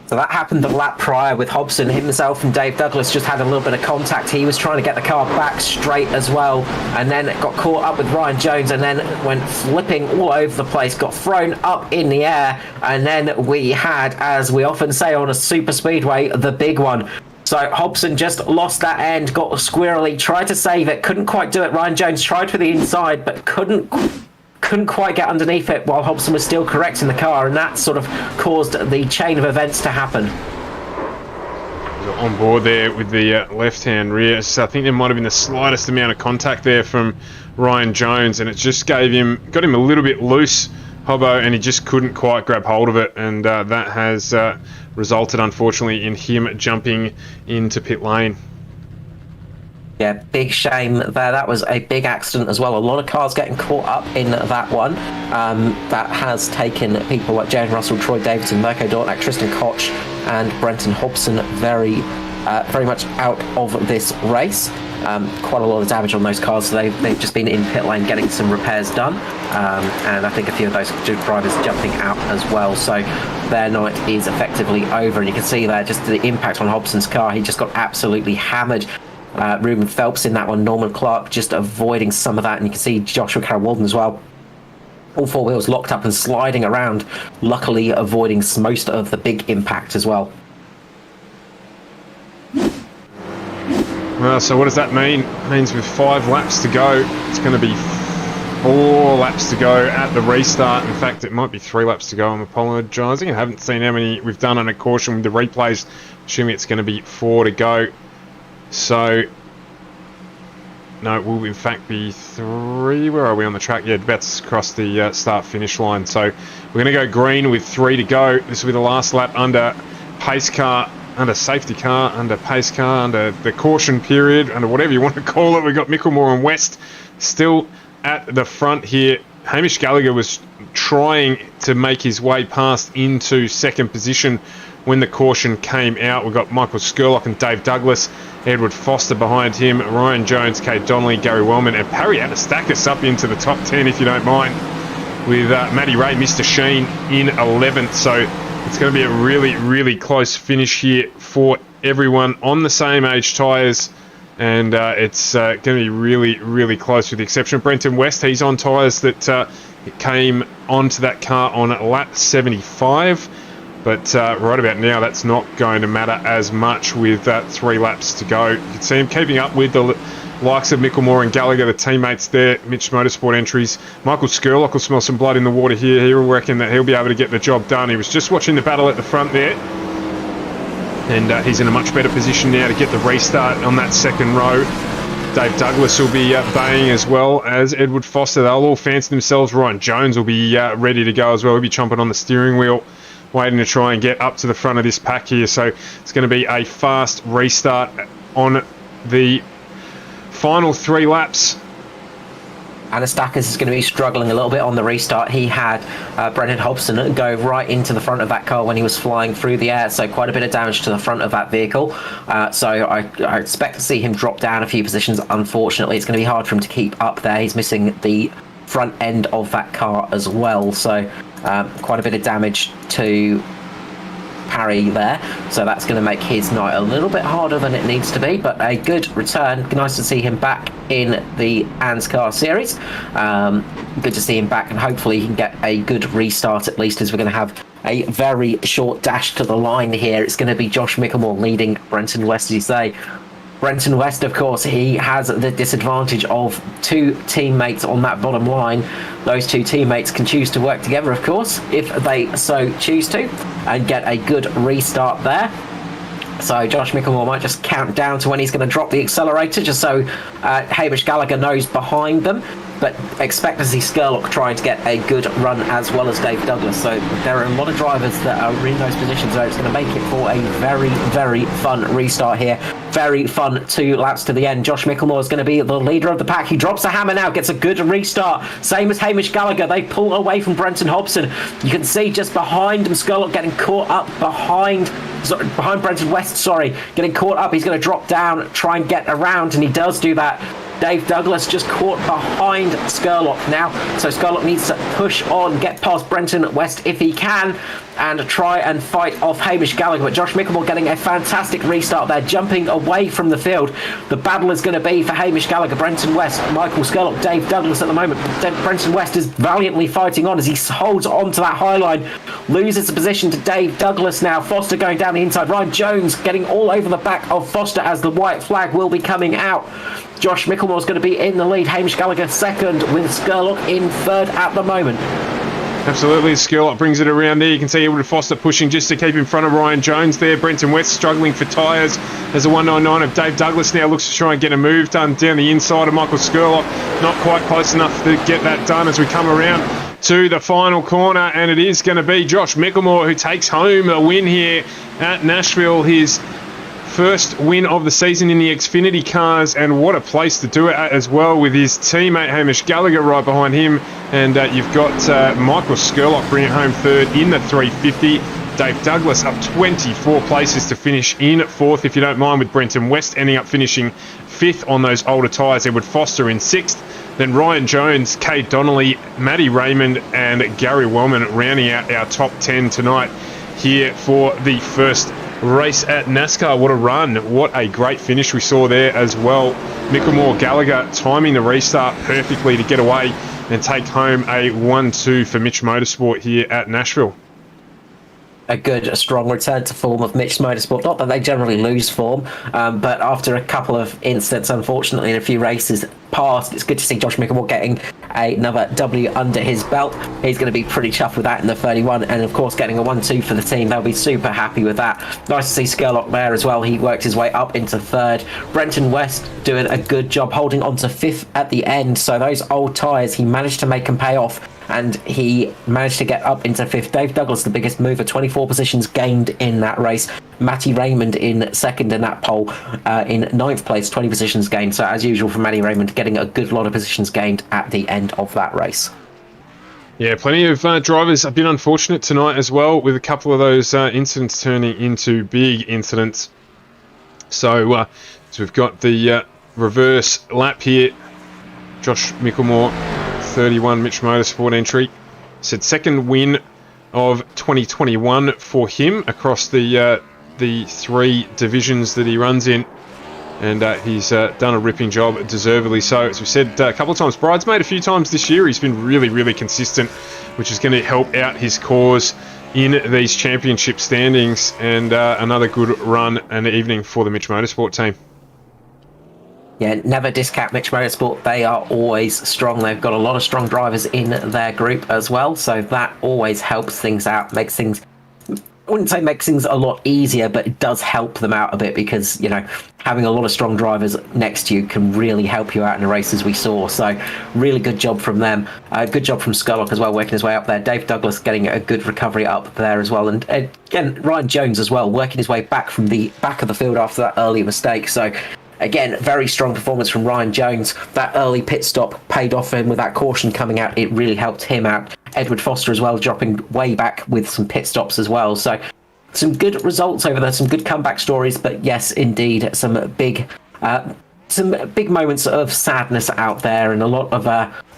So that happened the lap prior with Hobson. Himself and Dave Douglas just had a little bit of contact. He was trying to get the car back straight as well, and then got caught up with Ryan Jones, and then went flipping all over the place, got thrown up in the air, and then we had, as we often say on a super speedway, the big one. So Hobson just lost that end, got squirrely, tried to save it, couldn't quite do it. Ryan Jones tried for the inside, but couldn't quite get underneath it while Hobson was still correcting the car, and that sort of caused the chain of events to happen. On board there with the left-hand rear, so I think there might have been the slightest amount of contact there from Ryan Jones, and it just got him a little bit loose, Hobbo, and he just couldn't quite grab hold of it, and that has resulted, unfortunately, in him jumping into pit lane. Yeah, big shame there. That was a big accident as well. A lot of cars getting caught up in that one. That has taken people like Jaden Russell, Troy Davidson, Mirko Dornak, Tristan Koch, and Brenton Hobson very much out of this race. Quite a lot of damage on those cars, so they've just been in pit lane getting some repairs done. And I think a few of those drivers jumping out as well. So their night is effectively over. And you can see there just the impact on Hobson's car. He just got absolutely hammered. Ruben Phelps in that one, Norman Clark just avoiding some of that, and you can see Joshua Carroll-Walden as well. All four wheels locked up and sliding around, luckily avoiding most of the big impact as well. Well, so what does that mean? It means with 5 laps to go, it's going to be 4 laps to go at the restart. In fact, it might be 3 laps to go. I'm apologising. I haven't seen how many we've done on a caution with the replays. Assuming it's going to be 4 to go. So, no, it will in fact be 3. Where are we on the track? Yeah, about to cross the start-finish line. So we're going to go green with 3 to go. This will be the last lap under pace car, under safety car, under pace car, under the caution period, under whatever you want to call it. We've got Michelmore and West still at the front here. Hamish Gallagher was trying to make his way past into second position when the caution came out. We've got Michael Skurlock and Dave Douglas, Edward Foster behind him, Ryan Jones, Kate Donnelly, Gary Wellman, and Parry Atastakis up into the top 10, if you don't mind, with Matty Ray, Mr. Sheen in 11th. So it's going to be a really, really close finish here for everyone on the same age tyres, and it's going to be really, really close, with the exception of Brenton West. He's on tyres that came onto that car on lap 75. But right about now, that's not going to matter as much with 3 laps to go. You can see him keeping up with the likes of Michelmore and Gallagher, the teammates there, Mitch Motorsport entries. Michael Skurlock will smell some blood in the water here. He'll reckon that he'll be able to get the job done. He was just watching the battle at the front there. And he's in a much better position now to get the restart on that second row. Dave Douglas will be baying, as well as Edward Foster. They'll all fancy themselves. Ryan Jones will be ready to go as well. He'll be chomping on the steering wheel, waiting to try and get up to the front of this pack here. So it's going to be a fast restart on the final 3 laps. Atastakis is going to be struggling a little bit on the restart. He had Brendan Hobson go right into the front of that car when he was flying through the air, so quite a bit of damage to the front of that vehicle. So I expect to see him drop down a few positions. Unfortunately, it's going to be hard for him to keep up there. He's missing the front end of that car as well, so quite a bit of damage to Parry there, so that's going to make his night a little bit harder than it needs to be, but a good return. Nice to see him back in the ANZCAR series. Good to see him back, and hopefully he can get a good restart at least, as we're going to have a very short dash to the line here. It's going to be Josh Michelmore leading Brenton West, as you say. Brenton West, of course, he has the disadvantage of 2 teammates on that bottom line. Those 2 teammates can choose to work together, of course, if they so choose to, and get a good restart there. So Josh Michelmore might just count down to when he's going to drop the accelerator, just so Hamish Gallagher knows behind them. But expect to see Skurlock trying to get a good run, as well as Dave Douglas. So there are a lot of drivers that are in those positions, so it's going to make it for a very, very fun restart here. Very fun 2 laps to the end. Josh Michelmore is going to be the leader of the pack. He drops the hammer now, gets a good restart. Same as Hamish Gallagher. They pull away from Brenton Hobson. You can see just behind him, Skurlock getting caught up behind Brenton West, getting caught up. He's going to drop down, try and get around, and he does do that. Dave Douglas just caught behind Skurlock now, so Skurlock needs to push on, get past Brenton West if he can, and try and fight off Hamish Gallagher. But Josh Mickelmore getting a fantastic restart there, jumping away from the field. The battle is going to be for Hamish Gallagher, Brenton West, Michael Skurlock, Dave Douglas at the moment. Brenton West is valiantly fighting on as he holds on to that high line, loses the position to Dave Douglas now. Foster going down the inside. Ryan Jones getting all over the back of Foster as the white flag will be coming out. Josh Mickelmore is going to be in the lead. Hamish Gallagher second, with Skurlock in third at the moment. Absolutely, Skurlock brings it around there. You can see Edward Foster pushing just to keep in front of Ryan Jones there. Brenton West struggling for tyres as the 199 of Dave Douglas now looks to try and get a move done down the inside of Michael Skurlock. Not quite close enough to get that done as we come around to the final corner, and it is going to be Josh Mickelmore who takes home a win here at Nashville. His first win of the season in the Xfinity cars, and what a place to do it at as well, with his teammate Hamish Gallagher right behind him. And you've got Michael Skurlock bringing it home third in the 350. Dave Douglas up 24 places to finish in fourth, if you don't mind, with Brenton West ending up finishing fifth on those older tyres. Edward Foster in sixth. Then Ryan Jones, Kate Donnelly, Matty Raymond and Gary Wellman rounding out our top 10 tonight here for the first race at NASCAR. What a run. What a great finish we saw there as well. Mickelmore Gallagher timing the restart perfectly to get away and take home a 1-2 for Mitch Motorsport here at Nashville. A good, strong return to form of Mitch Motorsport. Not that they generally lose form, but after a couple of incidents, unfortunately, in a few races past, it's good to see Josh Mickelmore getting another W under his belt. He's going to be pretty chuffed with that in the 31, and of course getting a 1-2 for the team. They'll be super happy with that. Nice to see Skurlock there as well. He worked his way up into third. Brenton West doing a good job holding on to fifth at the end, so those old tyres he managed to make them pay off, and he managed to get up into fifth. Dave Douglas, the biggest mover, 24 positions gained in that race. Matty Raymond in second in that pole, in ninth place, 20 positions gained. So as usual for Matty Raymond, getting a good lot of positions gained at the end of that race. Yeah, plenty of drivers a bit unfortunate tonight as well, with a couple of those incidents turning into big incidents. So we've got the reverse lap here. Josh Mickelmore, 31 Mitch Motorsport entry. Said second win of 2021 for him across the three divisions that he runs in, and he's done a ripping job, deservedly so. As we said a couple of times, bridesmaid a few times this year. He's been really, really consistent, which is going to help out his cause in these championship standings, and another good run and evening for the Mitch Motorsport team. Yeah, never discount Mitch Motorsport. They are always strong. They've got a lot of strong drivers in their group as well, so that always helps things out, makes things, I wouldn't say makes things a lot easier, but it does help them out a bit, because, you know, having a lot of strong drivers next to you can really help you out in a race, as we saw. So really good job from them. Good job from Skurlock as well, working his way up there. Dave Douglas getting a good recovery up there as well. And again, Ryan Jones as well, working his way back from the back of the field after that earlier mistake. So again, very strong performance from Ryan Jones. That early pit stop paid off for him with that caution coming out. It really helped him out. Edward Foster as well, dropping way back with some pit stops as well. So some good results over there, some good comeback stories. But yes, indeed, some big moments of sadness out there, and a lot of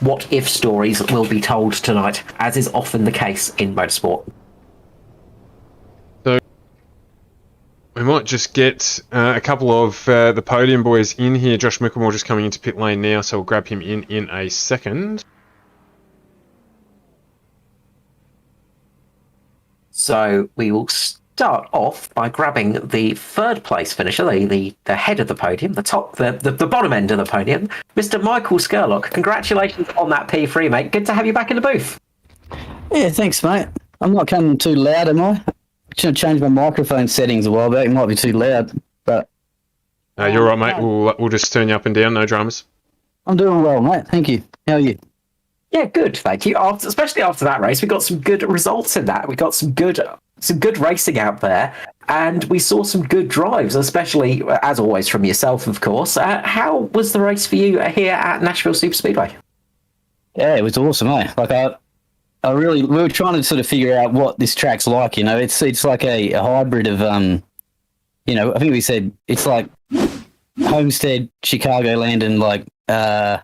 what-if stories will be told tonight, as is often the case in motorsport. We might just get a couple of the podium boys in here. Josh Mickelmore just coming into pit lane now, so we'll grab him in a second. So we will start off by grabbing the third place finisher, the head of the podium, the bottom end of the podium, Mr. Michael Skurlock. Congratulations on that P3, mate. Good to have you back in the booth. Yeah, thanks, mate. I'm not coming too loud, am I? Should have changed my microphone settings a while back. It might be too loud, but you're right, mate. We'll just turn you up and down. No dramas. I'm doing well, mate. Thank you. How are you? Yeah, good. Thank you. Especially after that race, we got some good results in that. We got some good racing out there, and we saw some good drives, especially as always from yourself, of course. How was the race for you here at Nashville Superspeedway? Yeah, it was awesome, eh? Like we were trying to sort of figure out what this track's like, you know. It's like a hybrid of, you know, I think we said it's like Homestead, Chicagoland, and like what's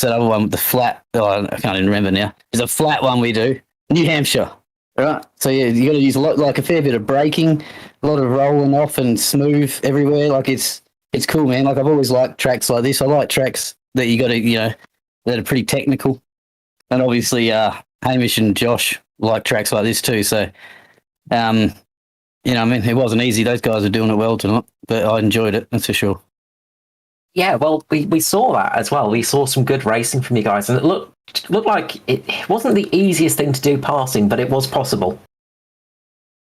that other one with the flat? Oh, I can't even remember now. There's a flat one we do, New Hampshire. Right. So yeah, you got to use a fair bit of braking, a lot of rolling off and smooth everywhere. Like it's cool, man. Like I've always liked tracks like this. I like tracks that you got to, that are pretty technical. And obviously, Hamish and Josh like tracks like this too. So, it wasn't easy. Those guys are doing it well tonight, but I enjoyed it. That's for sure. Yeah, well, we saw that as well. We saw some good racing from you guys, and it looked like it wasn't the easiest thing to do passing, but it was possible.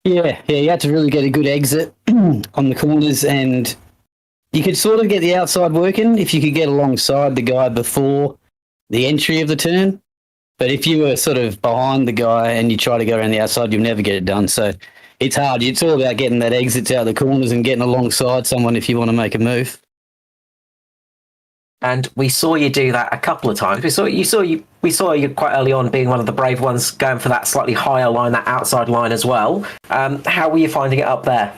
Yeah, you had to really get a good exit on the corners, and you could sort of get the outside working if you could get alongside the guy before the entry of the turn. But if you were sort of behind the guy and you try to go around the outside, you'll never get it done. So it's hard. It's all about getting that exit out of the corners and getting alongside someone if you want to make a move. And we saw you do that a couple of times. We saw you quite early on being one of the brave ones going for that slightly higher line, that outside line as well. How were you finding it up there?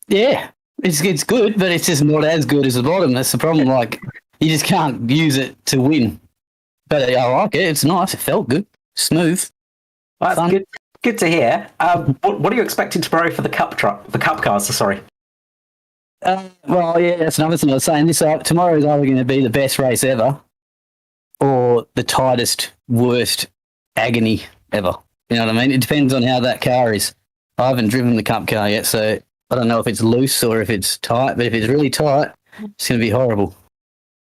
Yeah, it's good, but it's just not as good as the bottom. That's the problem. Like you just can't use it to win. But I like it. It's nice. It felt good, smooth. Well, that's good. Good to hear. What are you expecting tomorrow for the cup cars? Sorry. Well, yeah, that's another thing I was saying. Tomorrow is either going to be the best race ever or the tightest, worst agony ever. You know what I mean? It depends on how that car is. I haven't driven the cup car yet, so I don't know if it's loose or if it's tight, but if it's really tight, it's going to be horrible.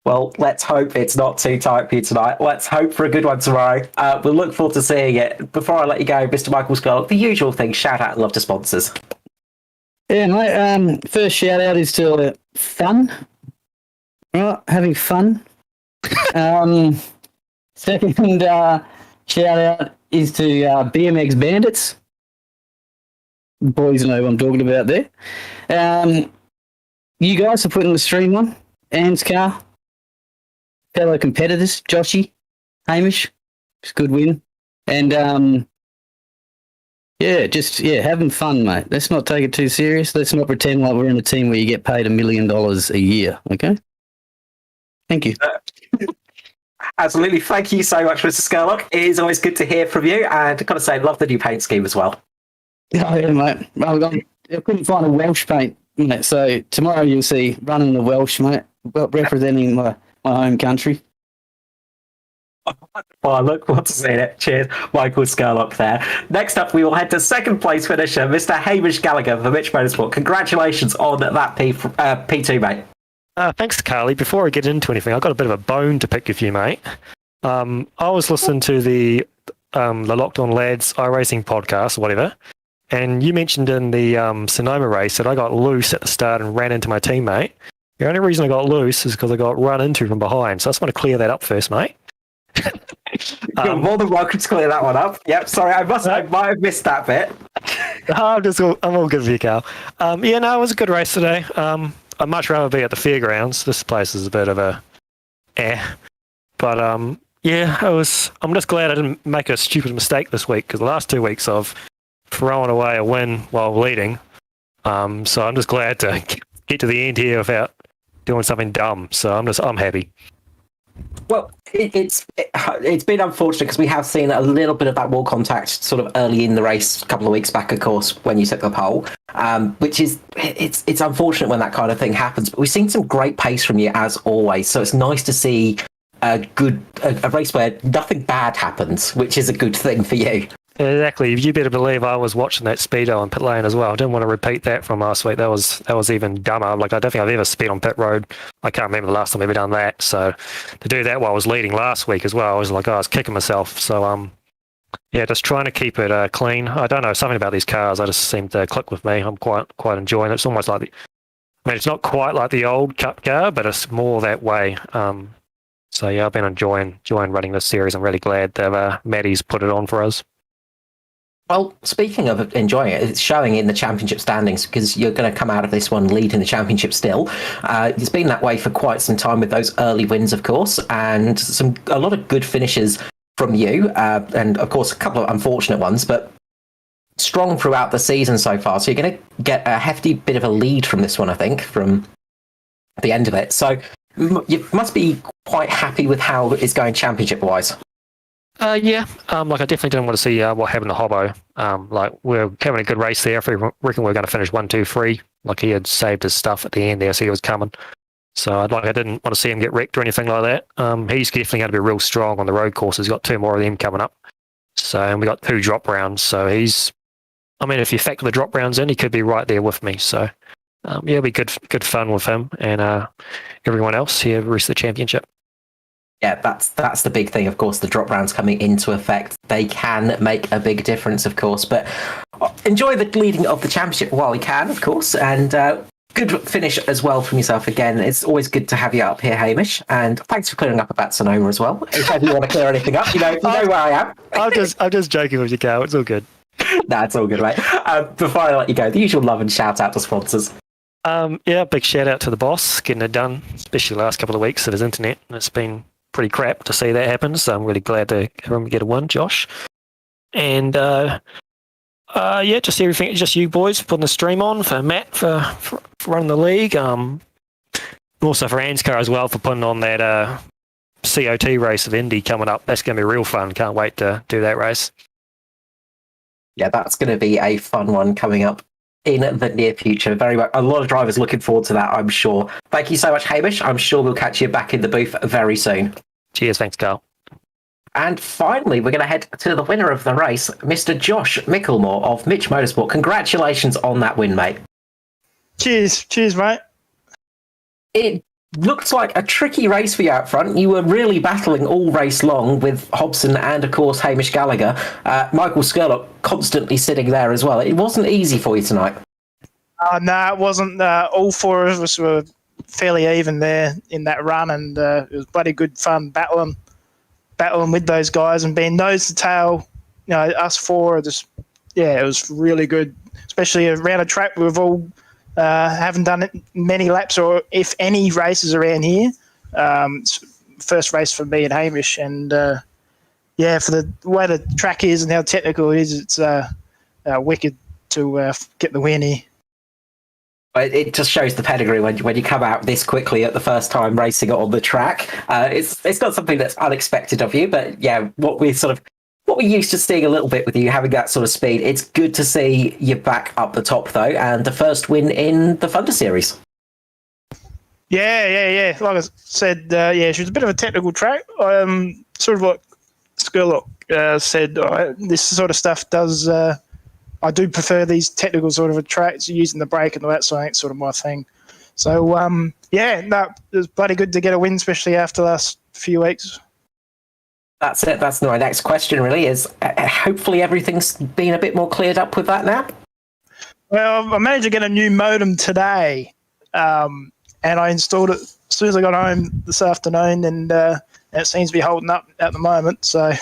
Well, let's hope it's not too tight for you tonight. Let's hope for a good one tomorrow. We'll look forward to seeing it. Before I let you go, Mr. Michael Scarlett, the usual thing, shout out and love to sponsors. Yeah, mate. First shout out is to fun. Right, having fun. Second shout out is to BMX Bandits. Boys know what I'm talking about there. You guys for putting the stream on. ANZCAR. Fellow competitors, Joshy, Hamish. It's a good win. And having fun, mate. Let's not take it too serious. Let's not pretend like we're in a team where you get paid $1 million a year, okay? Thank you. Absolutely. Thank you so much, Mr. Scarlock. It is always good to hear from you, and I've got to say, love the new paint scheme as well. Oh, yeah, mate. I couldn't find a Welsh paint, mate, so tomorrow you'll see running the Welsh, mate, representing my home country. Well, I look forward to seeing it. Cheers, Michael Scarlock there. Next up, we will head to second place finisher, Mr. Hamish Gallagher for Mitch Motorsport. Congratulations on that P2, mate. Thanks, Carly. Before I get into anything, I've got a bit of a bone to pick with you, mate. I was listening to the Locked On Lads iRacing podcast or whatever, and you mentioned in the Sonoma race that I got loose at the start and ran into my teammate. The only reason I got loose is because I got run into from behind, so I just want to clear that up first, mate. You're more than welcome to clear that one up. Yep, sorry, I might have missed that bit. I'm all good with you, Carl. It was a good race today. I'd much rather be at the fairgrounds. This place is a bit of a but I'm just glad I didn't make a stupid mistake this week, because the last 2 weeks I've thrown away a win while leading. So I'm just glad to get to the end here without doing something dumb. So I'm happy. Well, it's been unfortunate because we have seen a little bit of that wall contact sort of early in the race a couple of weeks back, of course, when you took the pole, which is it's unfortunate when that kind of thing happens. But we've seen some great pace from you as always, so it's nice to see a race where nothing bad happens, which is a good thing for you. Exactly. You better believe I was watching that speedo on pit lane as well. I didn't want to repeat that from last week. That was even dumber. Like, I don't think I've ever sped on pit road. I can't remember the last time I've ever done that. So to do that while I was leading last week as well, I was like, I was kicking myself. So just trying to keep it clean. I don't know, something about these cars, I just seem to click with me. I'm quite enjoying it. It's almost like it's not quite like the old Cup car, but it's more that way. So yeah, I've been enjoying running this series. I'm really glad that Maddie's put it on for us. Well, speaking of enjoying it, it's showing in the championship standings, because you're going to come out of this one leading the championship still. It's been that way for quite some time with those early wins, of course, and a lot of good finishes from you, and of course a couple of unfortunate ones, but strong throughout the season so far. So you're going to get a hefty bit of a lead from this one, I think, from at the end of it. So you must be quite happy with how it's going championship-wise. Yeah. Like I definitely didn't want to see what happened to Hobbo. Like we're having a good race there. If we reckon we're going to finish 1, 2, 3. Like he had saved his stuff at the end there, so he was coming. So I didn't want to see him get wrecked or anything like that. He's definitely going to be real strong on the road courses. He's got 2 more of them coming up. So and we got 2 drop rounds. So he's, I mean, if you factor the drop rounds in, he could be right there with me. So yeah, it'll be good fun with him and everyone else here the rest of the championship. Yeah, that's the big thing, of course, the drop rounds coming into effect. They can make a big difference, of course, but enjoy the leading of the championship while you can, of course, and good finish as well from yourself again. It's always good to have you up here, Hamish, and thanks for clearing up about Sonoma as well. If ever you want to clear anything up, you know where I am. I'm just joking with you, Carl. It's all good. Nah, it's all good, mate. Before I let you go, the usual love and shout out to sponsors. Yeah, big shout out to the boss getting it done, especially the last couple of weeks of his internet. It's been pretty crap to see that happen, so I'm really glad to have him get a win, Josh. And yeah, just everything, just you boys putting the stream on, for Matt for running the league. Also for ANZCAR as well for putting on that COT race of Indy coming up. That's going to be real fun. Can't wait to do that race. Yeah, that's going to be a fun one coming up in the near future. Very much, a lot of drivers looking forward to that, I'm sure. Thank you so much, Hamish. I'm sure we'll catch you back in the booth very soon. Cheers, thanks, Carl. And finally, we're going to head to the winner of the race, Mr. Josh Micklemore of Mitch Motorsport. Congratulations on that win, mate. Cheers, mate. It looked like a tricky race for you out front. You were really battling all race long with Hobson and, of course, Hamish Gallagher. Michael Skurlock constantly sitting there as well. It wasn't easy for you tonight. No, it wasn't. All 4 of us were fairly even there in that run, and it was bloody good fun battling with those guys and being nose to tail. You know, us 4 are just, yeah, it was really good, especially around a track we've all haven't done it many laps or if any races around here. First race for me and Hamish, and yeah, for the way the track is and how technical it is, it's wicked to get the win here. It just shows the pedigree when you come out this quickly at the first time racing on the track. It's not something that's unexpected of you, but yeah, what we're used to seeing a little bit with you, having that sort of speed. It's good to see you back up the top though, and the first win in the Thunder Series. Yeah. Like I said, yeah, she was a bit of a technical track. Sort of what Skurlock said. This sort of stuff does. I do prefer these technical sort of tracks, using the brake and all that, so it's sort of my thing. So, yeah, no, it was bloody good to get a win, especially after the last few weeks. That's it. That's my next question, really, is hopefully everything's been a bit more cleared up with that now? Well, I managed to get a new modem today, and I installed it as soon as I got home this afternoon, and it seems to be holding up at the moment. So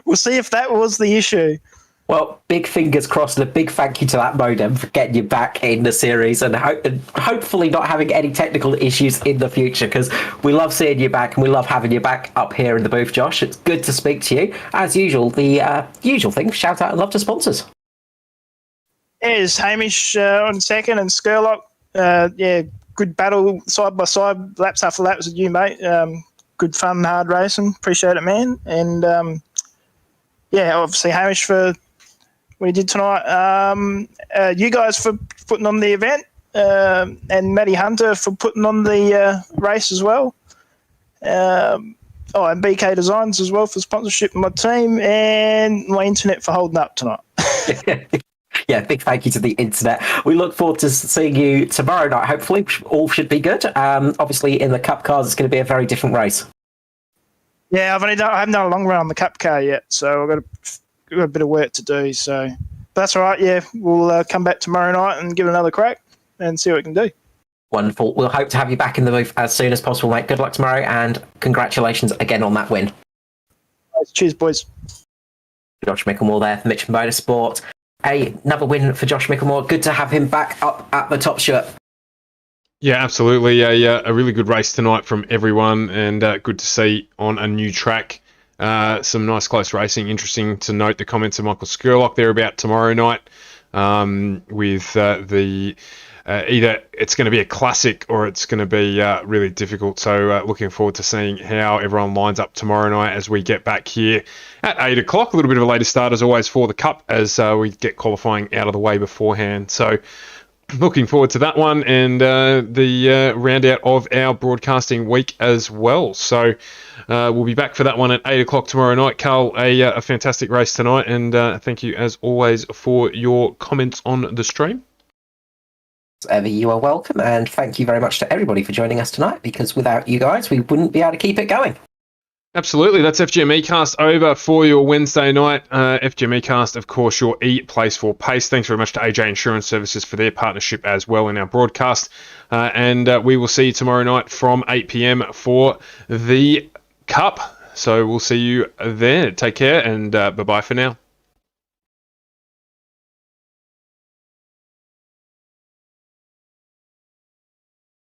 we'll see if that was the issue. Well, big fingers crossed, and a big thank you to that modem for getting you back in the series and hopefully not having any technical issues in the future, because we love seeing you back and we love having you back up here in the booth, Josh. It's good to speak to you. As usual, the usual thing, shout out and love to sponsors. There's Hamish on second and Skurlock. Yeah, good battle side by side, laps after laps with you, mate. Good fun, hard racing. Appreciate it, man. And yeah, obviously Hamish for what he did tonight. You guys for putting on the event, and Matty Hunter for putting on the race as well. And BK Designs as well for sponsorship of my team, and my internet for holding up tonight. Yeah, big thank you to the internet. We look forward to seeing you tomorrow night. Hopefully, all should be good. Obviously, in the Cup cars, it's going to be a very different race. Yeah, I haven't done a long run on the Cup car yet, so I've got a bit of work to do. So, but that's all right. Yeah, we'll come back tomorrow night and give it another crack and see what we can do. Wonderful. We'll hope to have you back in the booth as soon as possible, mate. Good luck tomorrow, and congratulations again on that win. Cheers, boys. Josh Micklemore there for Mitch Motorsport. Another win for Josh Micklemore. Good to have him back up at the top, Stuart. Yeah, absolutely. A really good race tonight from everyone, and good to see on a new track. Some nice close racing. Interesting to note the comments of Michael Skurlock there about tomorrow night with the either it's going to be a classic or it's going to be really difficult. So looking forward to seeing how everyone lines up tomorrow night as we get back here at 8 o'clock. A little bit of a later start as always for the Cup as we get qualifying out of the way beforehand. So looking forward to that one and the round out of our broadcasting week as well. So we'll be back for that one at 8 o'clock tomorrow night. Carl, a fantastic race tonight, and thank you as always for your comments on the stream. As ever, you are welcome, and thank you very much to everybody for joining us tonight, because without you guys, we wouldn't be able to keep it going. Absolutely. That's FGME Cast over for your Wednesday night. FGME Cast, of course, your E-Place for Pace. Thanks very much to AJ Insurance Services for their partnership as well in our broadcast. And we will see you tomorrow night from 8 p.m. for the Cup. So we'll see you there. Take care and bye-bye for now.